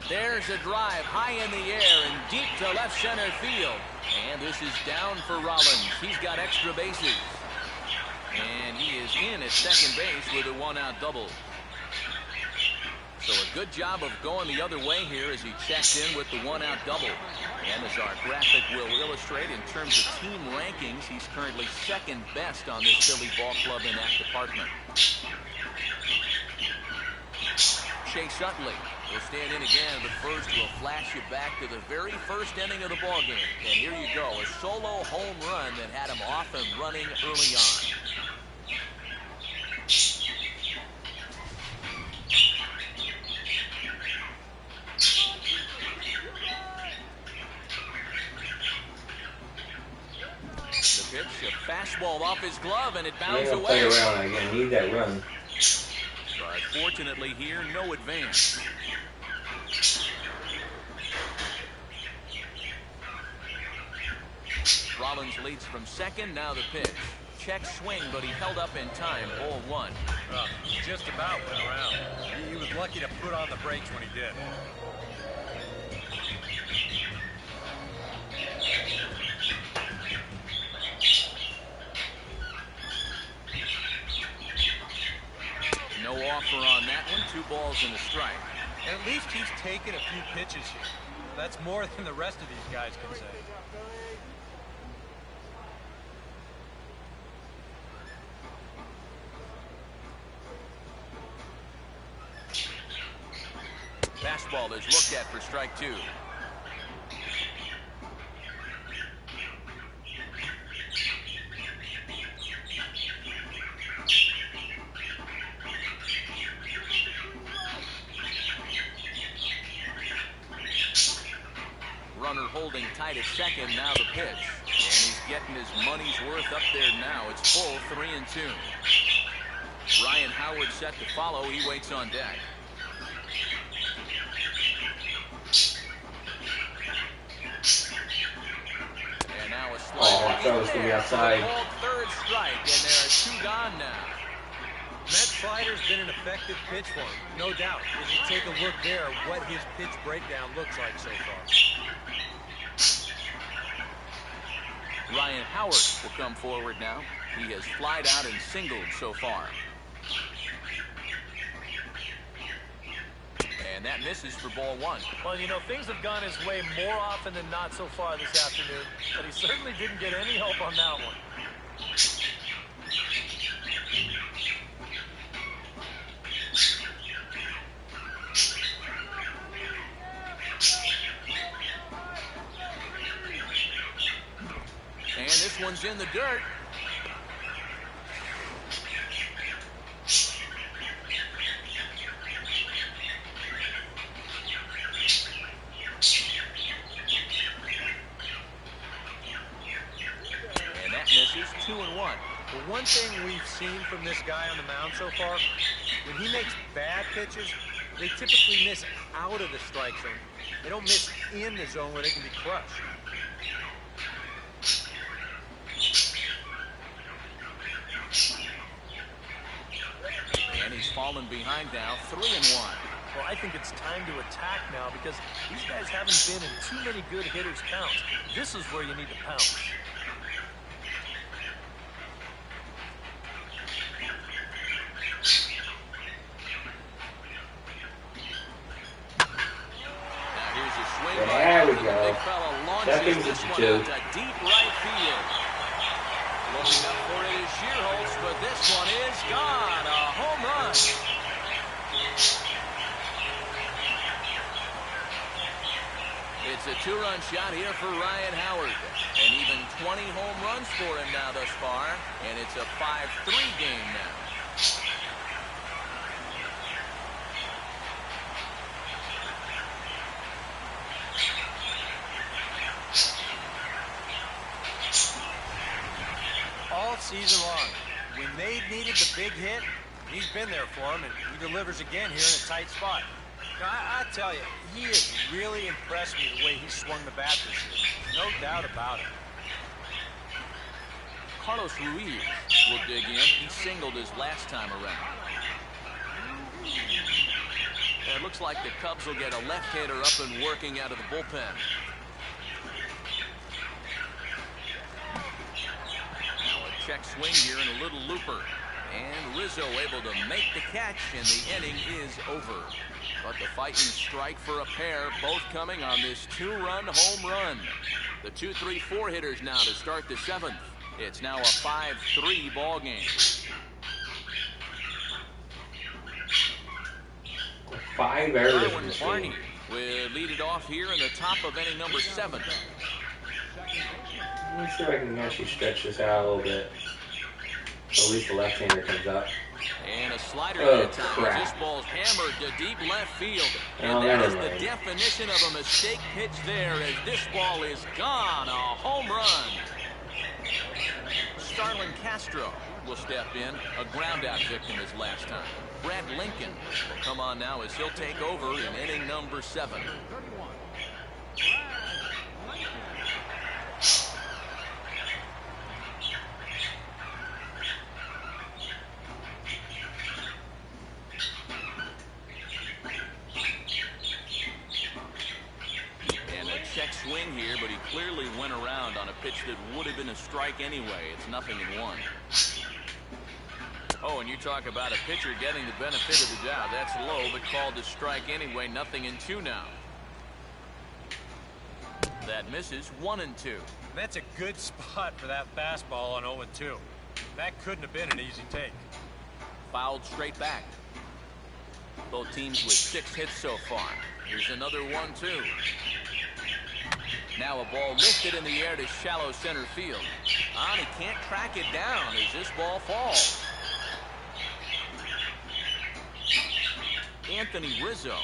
S2: There's a drive high in the air and deep to left center field. And this is down for Rollins. He's got extra bases. And he is in at second base with a 1-out double. So a good job of going the other way here as he checked in with the 1-out double. And as our graphic will illustrate, in terms of team rankings, he's currently second best on this Philly ball club in that department. Chase Utley will stand in again, but first we'll flash you back to the very first inning of the ballgame. And here you go, a solo home run that had him off and running early on. The pitch, a fastball off his glove, and it bounds away.
S1: Play around again. Need that run.
S2: But fortunately here, no advance. Rollins leads from second. Now the pitch. Check swing, but he held up in time. Ball 1.
S3: Just about went around. He was lucky to put on the brakes when he did.
S2: No offer on that one. 2 balls and a strike.
S3: And at least he's taken a few pitches here. That's more than the rest of these guys can say.
S2: Fastball is looked at for strike 2. Runner holding tight at second. Now the pitch. And he's getting his money's worth up there now. It's full, 3-2. Ryan Howard set to follow. He waits on deck. And now a slider.
S1: Oh, I thought it was going to be outside.
S2: Third strike, and there are 2 gone now.
S3: That slider's been an effective pitch for him, no doubt. If you take a look there, what his pitch breakdown looks like so far.
S2: Ryan Howard will come forward now. He has flied out and singled so far. And that misses for ball one.
S4: Well, you know, things have gone his way more often than not so far this afternoon, but he certainly didn't get any help on that one.
S2: And this one's in the dirt. And that misses 2-1.
S3: The one thing we've seen from this guy on the mound so far, when he makes bad pitches, they typically miss out of the strike zone. They don't miss in the zone where they can be crushed.
S2: And he's fallen behind now, 3-1.
S4: Well, I think it's time to attack now because these guys haven't been in too many good hitters' counts. This is where you need to pounce.
S2: Now here's a swing by
S1: There we
S2: the
S1: go.
S2: big fella launches
S1: That
S2: this
S1: thing's
S2: one
S1: two.
S2: out to deep right field. Looking up for it is Shearholtz, but this one is gone. A home run. It's a two-run shot here for Ryan Howard. And even 20 home runs for him now thus far. And it's a 5-3 game now.
S3: All season long, when they needed the big hit, he's been there for them, and he delivers again here in a tight spot. Now, I tell you, he has really impressed me the way he swung the bat this year. No doubt about it.
S2: Carlos Ruiz will dig in. He singled his last time around. And it looks like the Cubs will get a left-hander up and working out of the bullpen. Now a check swing here and a little looper. And Rizzo able to make the catch, and the inning is over. But the fighting strike for a pair, both coming on this two-run home run. The 2-3-4 hitters now to start the seventh. It's now a 5-3 ball game.
S1: 5 errors in
S2: Darwin
S1: this
S2: Barney
S1: game.
S2: will lead it off here in the top of inning number 7.
S1: Let me see if I can actually stretch this out a little bit. So at least the left-hander comes up.
S2: And a slider
S1: Oh,
S2: that time.
S1: crap.
S2: This ball's hammered to deep left field.
S1: Oh,
S2: And that is
S1: never
S2: the
S1: mind.
S2: definition of a mistake pitch there as this ball is gone. A home run. Starlin Castro will step in, a ground-out victim his last time. Brad Lincoln will come on now as he'll take over in inning number 7. And a check swing here, but he clearly went around on a pitch that would have been a strike anyway. It's 0-1. Oh, and you talk about a pitcher getting the benefit of the doubt. That's low, but called a strike anyway. 0-2 now. That misses 1-2.
S3: That's a good spot for that fastball on 0-2. That couldn't have been an easy take.
S2: Fouled straight back. Both teams with 6 hits so far. Here's another 1-2. Now a ball lifted in the air to shallow center field. And he can't track it down as this ball falls. Anthony Rizzo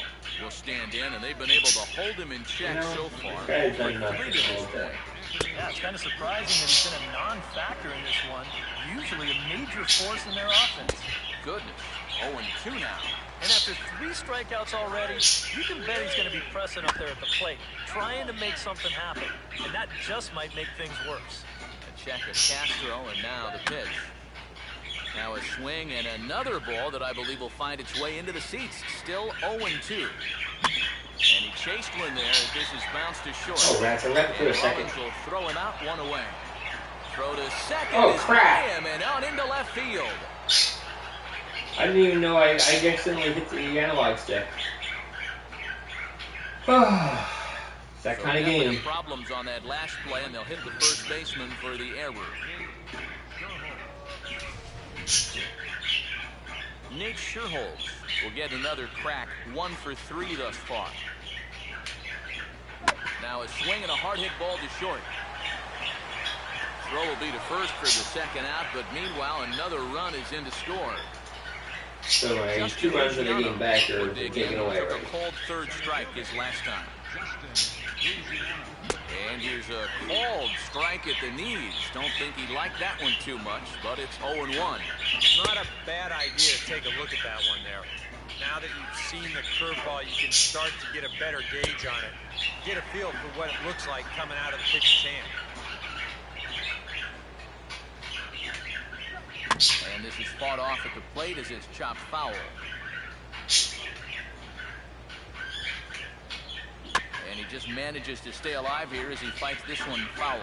S2: will stand in, and they've been able to hold him in check so far.
S1: Guy's
S2: For
S1: done nothing
S2: 3 to this
S1: all day.
S2: point.
S4: Yeah, it's kind of surprising that he's been a non-factor in this one. Usually a major force in their offense.
S2: Goodness. 0-2 now.
S4: And after 3 strikeouts already, you can bet he's going to be pressing up there at the plate, trying to make something happen. And that just might make things worse.
S2: A check of Castro, and now the pitch. Now a swing and another ball that I believe will find its way into the seats. Still 0-2. And he chased one there as this is bounced to short.
S1: Oh, rats, I'm ready for a
S2: And
S1: second.
S2: Rollins will throw him out, 1 away. Throw to second.
S1: Oh,
S2: is
S1: crap.
S2: him and out into left field.
S1: I didn't even know I accidentally hit the analog stick. It's that kind of game.
S2: Problems on that last play, and they'll hit the first baseman for the error. Nate Scherholz will get another crack, 1 for 3 thus far. Now a swing and a hard hit ball to short. Throw will be to first for the second out, but meanwhile another run is in to score.
S1: So my 2 runs that I gained back are taken away.
S2: Took a cold third strike his last time. And here's a called strike at the knees. Don't think he liked that one too much, but it's 0-1.
S3: Not a bad idea to take a look at that one there. Now that you've seen the curveball, you can start to get a better gauge on it. Get a feel for what it looks like coming out of the pitcher's hand.
S2: And this is fought off at the plate as it's chopped foul. And he just manages to stay alive here as he fights this one foul.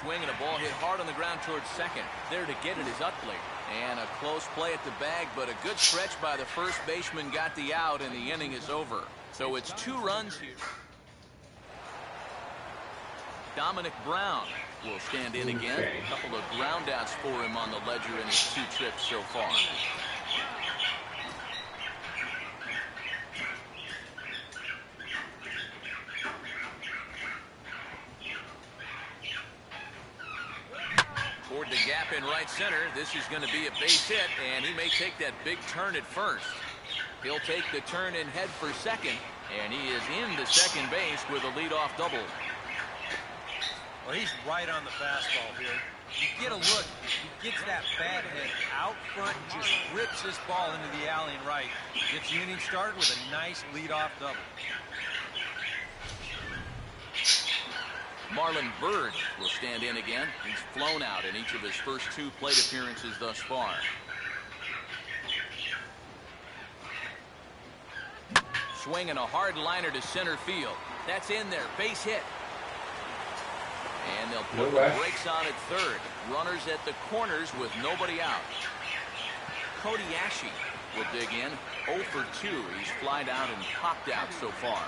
S2: Swing and a ball hit hard on the ground towards second. There to get it is Utley. And a close play at the bag, but a good stretch by the first baseman got the out, and the inning is over. So it's 2 runs here. Dominic Brown will stand in again. A couple of ground outs for him on the ledger in his 2 trips so far. Toward the gap in right center. This is going to be a base hit, and he may take that big turn at first. He'll take the turn and head for second, and he is into second base with a leadoff double.
S3: Well, he's right on the fastball here. You get a look, he gets that bat head out front, just rips this ball into the alley and right. Gets the inning started with a nice leadoff double.
S2: Marlon Byrd will stand in again. He's flown out in each of his first 2 plate appearances thus far. Swinging a hard liner to center field. That's in there. Base hit. And they'll put the brakes on at third. Runners at the corners with nobody out. Cody Ashe will dig in. 0 for 2. He's flied out and popped out so far.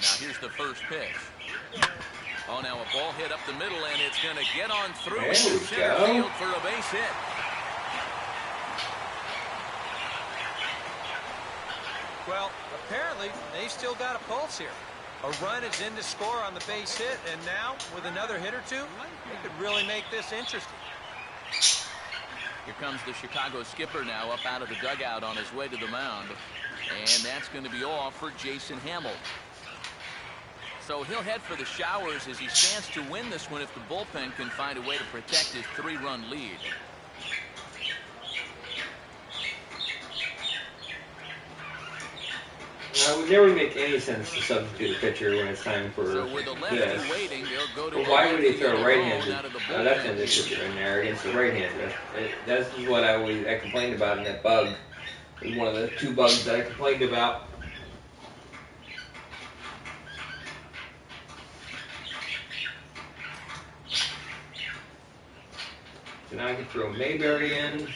S2: Now here's the first pitch. Oh, now a ball hit up the middle, and it's going to get on through to center field for a base hit.
S3: Well, apparently they still got a pulse here. A run is in to score on the base hit, and now with another hit or 2, you could really make this interesting.
S2: Here comes the Chicago skipper now up out of the dugout on his way to the mound. And that's going to be all for Jason Hamill. So he'll head for the showers as he stands to win this one if the bullpen can find a way to protect his 3-run lead.
S1: It would never make any sense to substitute a pitcher when it's time for
S2: so with the lefty
S1: this.
S2: waiting, they'll go to
S1: But why would they throw a right-handed, left-handed pitcher in there against the right-hander? That's what I complained about in that bug. It was one of the 2 bugs that I complained about. So now I can throw Mayberry in.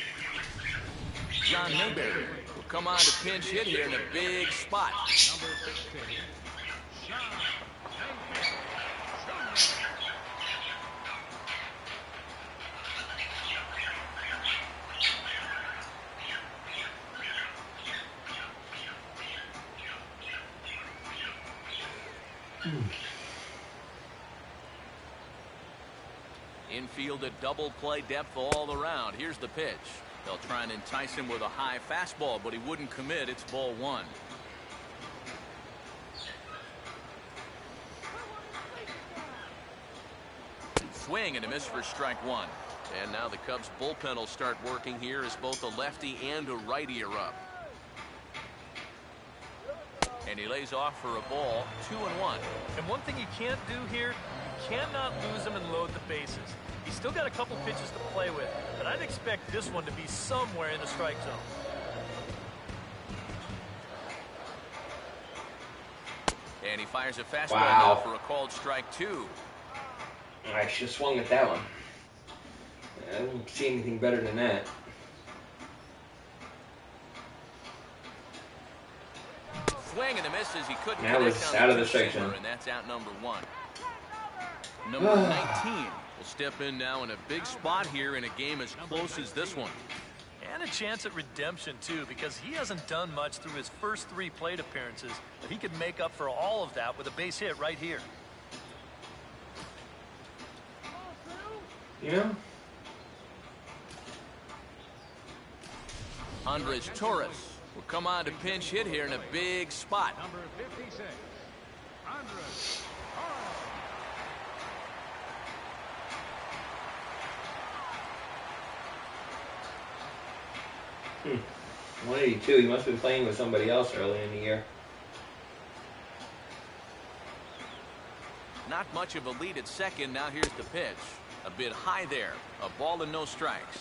S2: John Mayberry will come on to pinch hit here in a big spot.
S5: Number 15, John
S2: Infield a double play depth all around. Here's the pitch. They'll try and entice him with a high fastball, but he wouldn't commit. It's ball 1. Swing and a miss for strike 1. And now the Cubs bullpen will start working here as both a lefty and a righty are up. And he lays off for a ball, 2-1.
S4: And one thing you can't do here, you cannot lose him and load the bases. He's still got a couple pitches to play with, but I'd expect this one to be somewhere in the strike zone.
S2: And he fires a fastball
S1: Wow.
S2: now for a called strike 2.
S1: I should have swung at that one. I don't see anything better than that.
S2: Swing and a miss as he couldn't
S1: That
S2: connect
S1: was
S2: on
S1: out
S2: the
S1: of the
S2: two-seamer,
S1: section.
S2: and that's out number 1. Number 19 will step in now in a big spot here in a game as close as this one.
S4: And a chance at redemption, too, because he hasn't done much through his first 3 plate appearances, but he could make up for all of that with a base hit right here.
S1: Yeah.
S2: Andres Torres will come on to pinch hit here in a big spot.
S5: Number 56, Andres Torres.
S1: 182. He must have been playing with somebody else early in the year.
S2: Not much of a lead at second. Now here's the pitch. A bit high there. A ball and no strikes.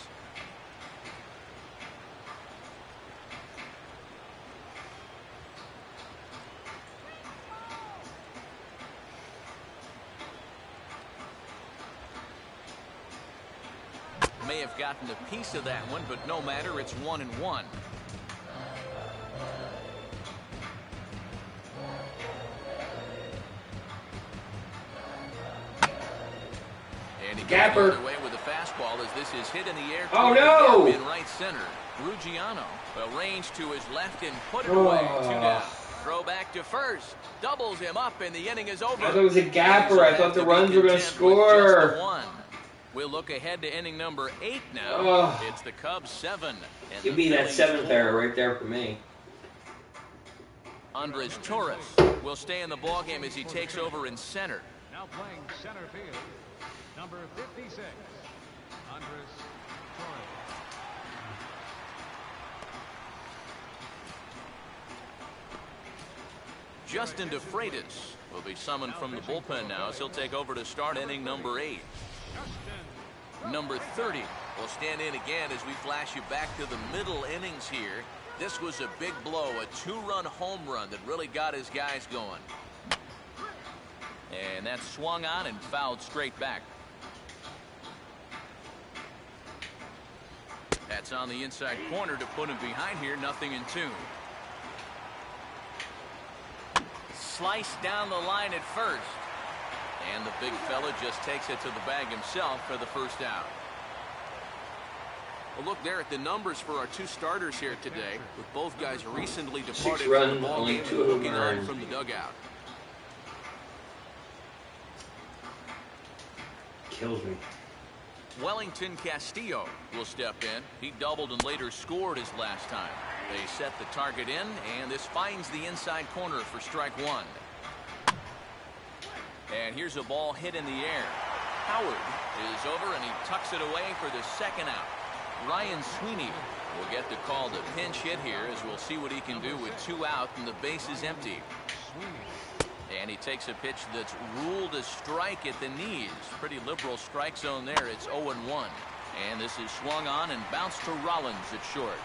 S2: May have gotten a piece of that one, but no matter. It's 1-1. And he
S1: Gapper.
S2: goes away with a fastball as this is hit in the air.
S1: Oh,
S2: toward the
S1: no!
S2: gap in right center. Ruggiano will range to his left and put it away. 2 down. Throw back to first. Doubles him up and the inning is over.
S1: I thought it was a gapper. I thought the runs were going to score.
S2: We'll look ahead to inning number 8 now.
S1: Oh.
S2: It's the Cubs 7. And
S1: Give
S2: the
S1: me that
S2: Phillies
S1: 7th
S2: 4.
S1: error right there for me.
S2: Andres Torres will stay in the ballgame as he takes over in center.
S5: Now playing center field, number 56, Andres Torres.
S2: Justin DeFreitas will be summoned from the bullpen now as he'll take over to start inning number 8. Number 30 will stand in again as we flash you back to the middle innings here. This was a big blow, a 2-run home run that really got his guys going. And that swung on and fouled straight back. That's on the inside corner to put him behind here, 0-2. Sliced down the line at first. And the big fella just takes it to the bag himself for the first out. Well, look there at the numbers for our 2 starters here today, with both guys recently departed
S1: 6
S2: from
S1: runs,
S2: the
S1: only
S2: ballgame
S1: 2 of
S2: and
S1: them
S2: looking on
S1: earned.
S2: from the dugout.
S1: Kills me.
S2: Wellington Castillo will step in. He doubled and later scored his last time. They set the target in, and this finds the inside corner for strike 1. And here's a ball hit in the air. Howard is over, and he tucks it away for the second out. Ryan Sweeney will get the call to pinch hit here as we'll see what he can do with 2 out and the base is empty. And he takes a pitch that's ruled a strike at the knees. Pretty liberal strike zone there. It's 0-1. And this is swung on and bounced to Rollins at short.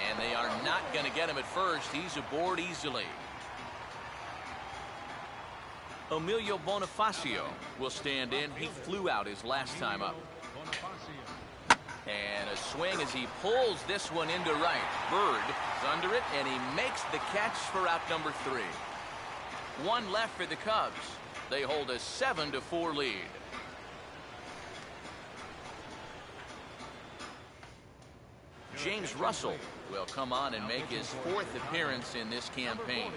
S2: And they are not going to get him at first. He's aboard easily. Emilio Bonifacio will stand in. He flew out his last time up. And a swing as he pulls this one into right. Bird is under it, and he makes the catch for out number 3. 1 left for the Cubs. They hold a 7-4 lead. James Russell will come on and make his 4th appearance in this campaign.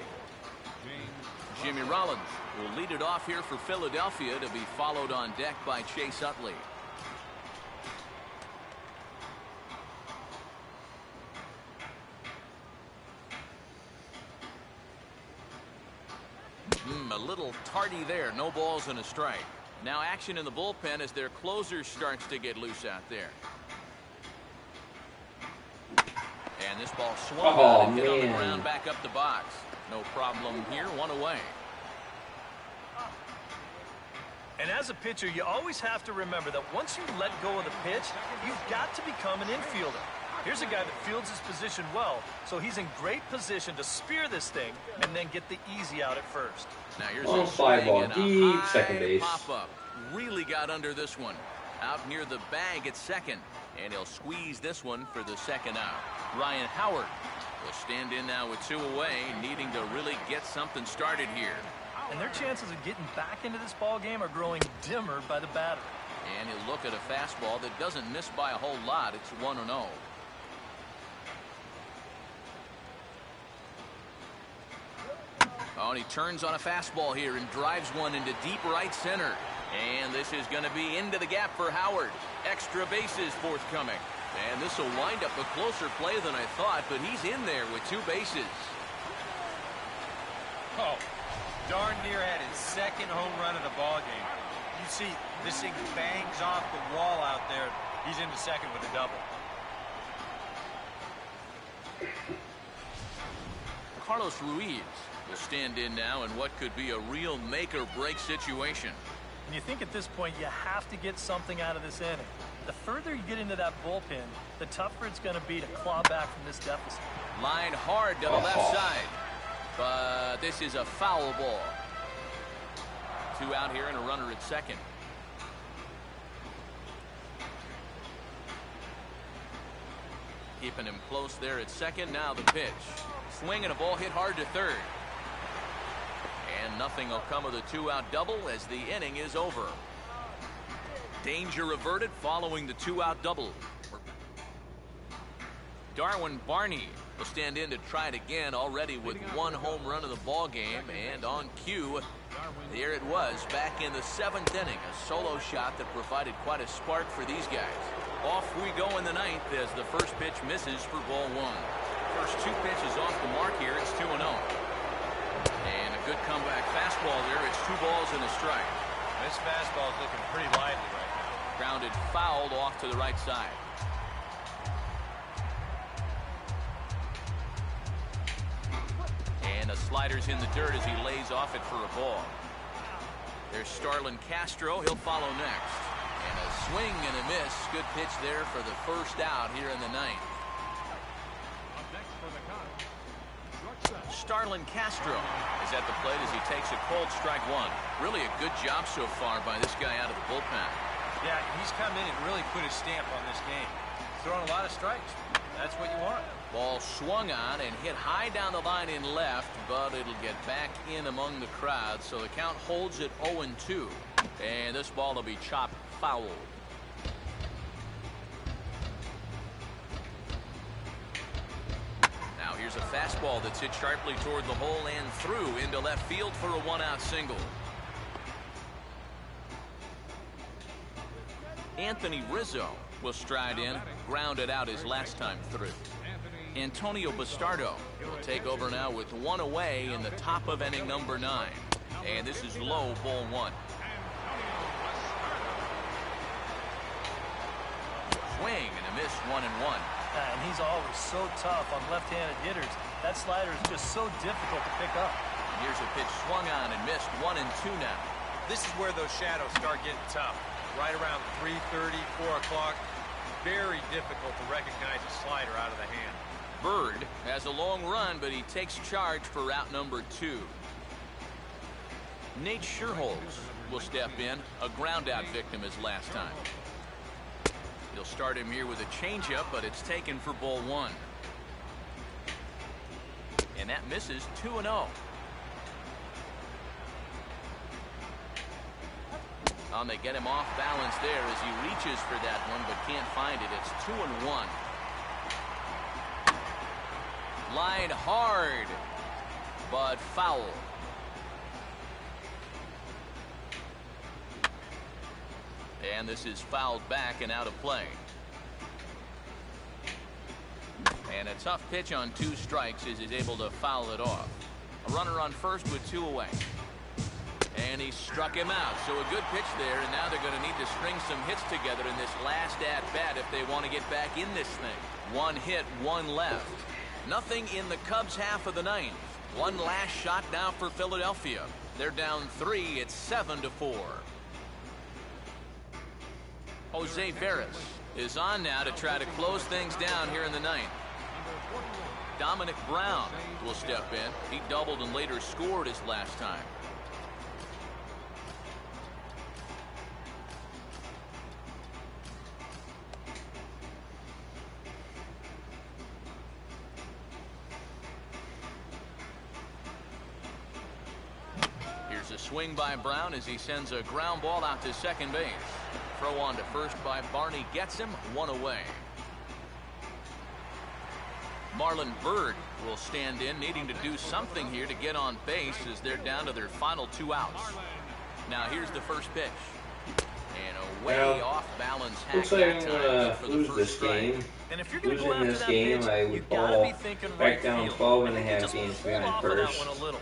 S2: Jimmy Rollins will lead it off here for Philadelphia to be followed on deck by Chase Utley. A little tardy there. No balls and a strike. Now action in the bullpen as their closer starts to get loose out there. And this ball swung out and hit on the ground back up the box. No problem here. 1 away.
S4: And as a pitcher, you always have to remember that once you let go of the pitch, you've got to become an infielder. Here's a guy that fields his position well, so he's in great position to spear this thing and then get the easy out at first.
S2: Now here's
S1: Long
S2: a
S1: fly
S2: swing
S1: ball
S2: and a
S1: deep,
S2: high
S1: second base.
S2: pop-up. Really got under this one. Out near the bag at second. And he'll squeeze this one for the second out. Ryan Howard will stand in now with 2 away, needing to really get something started here.
S4: And their chances of getting back into this ball game are growing dimmer by the batter.
S2: And he'll look at a fastball that doesn't miss by a whole lot. It's 1-0. Oh, and he turns on a fastball here and drives one into deep right center. And this is going to be into the gap for Howard. Extra bases forthcoming. And this will wind up a closer play than I thought, but he's in there with 2 bases.
S3: Oh, darn near had his second home run of the ball game. You see, this thing bangs off the wall out there. He's into second with a double.
S2: Carlos Ruiz will stand in now in what could be a real make-or-break situation.
S4: And you think at this point you have to get something out of this inning. The further you get into that bullpen, the tougher it's going to be to claw back from this deficit.
S2: Line hard to the left side. But this is a foul ball. 2 out here and a runner at second. Keeping him close there at second. Now the pitch. Swing and a ball hit hard to third. And nothing will come of the 2-out double as the inning is over. Danger averted following the 2-out double. Darwin Barney will stand in to try it again, already with 1 home run of the ball game. And on cue, there it was back in the 7th inning. A solo shot that provided quite a spark for these guys. Off we go in the 9th as the first pitch misses for ball 1. First 2 pitches off the mark here. It's 2-0. And a good comeback fastball there. It's 2 balls and a strike.
S3: This fastball is looking pretty lively right now.
S2: Grounded fouled off to the right side. And a slider's in the dirt as he lays off it for a ball. There's Starlin Castro. He'll follow next. And a swing and a miss. Good pitch there for the first out here in the 9th. Starlin Castro is at the plate as he takes a cold strike 1. Really a good job so far by this guy out of the bullpen.
S3: Yeah, he's come in and really put his stamp on this game. Throwing a lot of strikes. That's what you want.
S2: Ball swung on and hit high down the line in left, but it'll get back in among the crowd, so the count holds at 0-2. And this ball will be chopped foul. Now here's a fastball that's hit sharply toward the hole and through into left field for a 1-out single. Anthony Rizzo will stride in, grounded out his last time through. Antonio Bastardo will take over now with 1 away in the top of inning number 9. And this is low, ball 1. Swing and a miss, 1-1.
S4: And he's always so tough on left-handed hitters. That slider is just so difficult to pick up.
S2: And here's a pitch swung on and missed, 1-2 now.
S3: This is where those shadows start getting tough. Right around 3:30, 4 o'clock. Very difficult to recognize a slider out of the hand.
S2: Bird has a long run, but he takes charge for route number 2. Nate Scherholz will step in, a ground-out victim his last time. He'll start him here with a changeup, but it's taken for ball 1. And that misses, 2-0. They get him off balance there as he reaches for that one, but can't find it. It's 2-1. Line hard, but foul. And this is fouled back and out of play. And a tough pitch on 2 strikes as he's able to foul it off. A runner on first with 2 away. And he struck him out. So a good pitch there, and now they're going to need to string some hits together in this last at-bat if they want to get back in this thing. 1 hit, 1 left. Nothing in the Cubs' half of the 9th. 1 last shot now for Philadelphia. They're down 3. It's 7-4. Jose Veras is on now to try to close things down here in the ninth. Dominic Brown will step in. He doubled and later scored his last time. Here's a swing by Brown as he sends a ground ball out to second base. Throw on to first by Barney gets him, one away. Marlon Byrd will stand in, needing to do something here to get on base as they're down to their final 2 outs. Now here's the first pitch. And a way off balance hack.
S1: Looks like I'm going to lose this game.
S4: And if you're going to go
S1: Losing
S4: after
S1: this
S4: that
S1: game,
S4: pitch,
S1: I
S4: you
S1: would
S4: gotta
S1: fall
S4: be thinking
S1: back
S4: right
S1: down
S4: field.
S1: 12 and a
S4: Maybe
S1: half
S4: just
S1: games
S4: hold
S1: behind
S4: off on that
S1: first.
S4: one a little.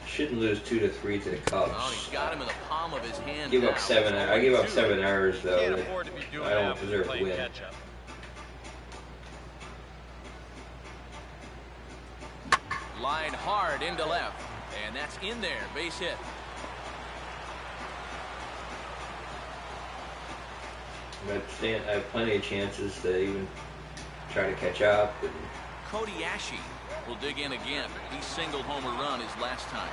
S1: Shouldn't lose 2-3 to the Cubs.
S2: Oh, he's got him in the palm of his hand.
S1: Give
S2: now.
S1: up 7. I give up 7 errors though.
S3: Can't afford to be doing
S1: I don't
S3: that when you're
S1: deserve to
S3: playing
S1: win.
S3: catch up.
S2: Line hard into left, and that's in there. Base hit.
S1: I have plenty of chances to even try to catch up. And
S2: Cody Ashe will dig in again. He singled home a run his last time.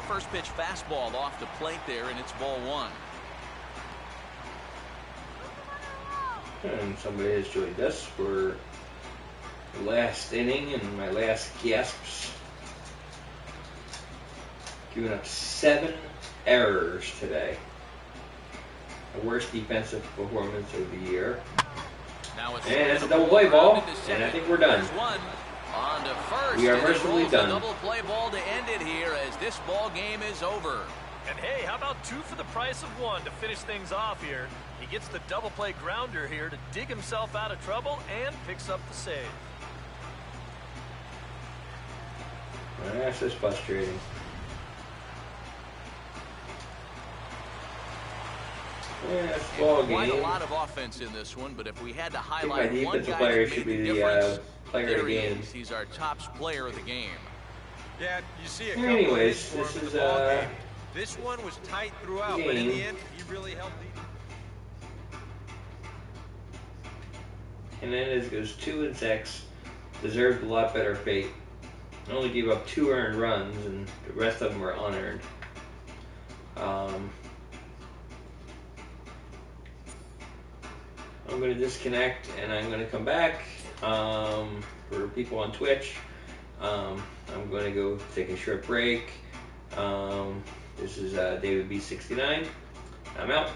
S2: First pitch fastball off the plate there, and it's ball 1.
S1: And somebody has joined us for the last inning and my last gasps. Giving up 7 errors today. The worst defensive performance of the year.
S2: Now it's
S1: And it's a double play ball,
S2: into second.
S1: and I think we're done.
S2: There's one. On to first.
S1: We are
S2: and it
S1: mercifully
S2: rolls
S1: done.
S2: A double play ball to end it here as this ball game is over.
S4: And hey, how about 2 for the price of 1 to finish things off here? He gets the double play grounder here to dig himself out of trouble and picks up the save.
S1: That's just frustrating. Yeah, it's a ball
S2: Quite a
S1: game.
S2: lot of offense in this one, but if we had to
S1: I think my
S2: highlight one
S1: defensive
S2: guy
S1: player
S2: that
S1: should
S2: made
S1: be
S2: the
S1: the
S2: difference,
S1: player of
S2: there
S1: the
S2: he
S1: game.
S2: is. He's our top player of the game.
S3: Yeah, you see a couple
S1: Anyways,
S3: of hits for him
S1: this
S3: in
S1: is
S3: the ball game. This one was tight throughout, but in the
S1: game.
S3: end, he really held lead.
S1: Hernandez goes 2-6. Deserved a lot better fate. Only gave up 2 earned runs, and the rest of them were unearned. I'm going to disconnect, and I'm going to come back. For people on Twitch, I'm going to go take a short break. This is David B69. I'm out.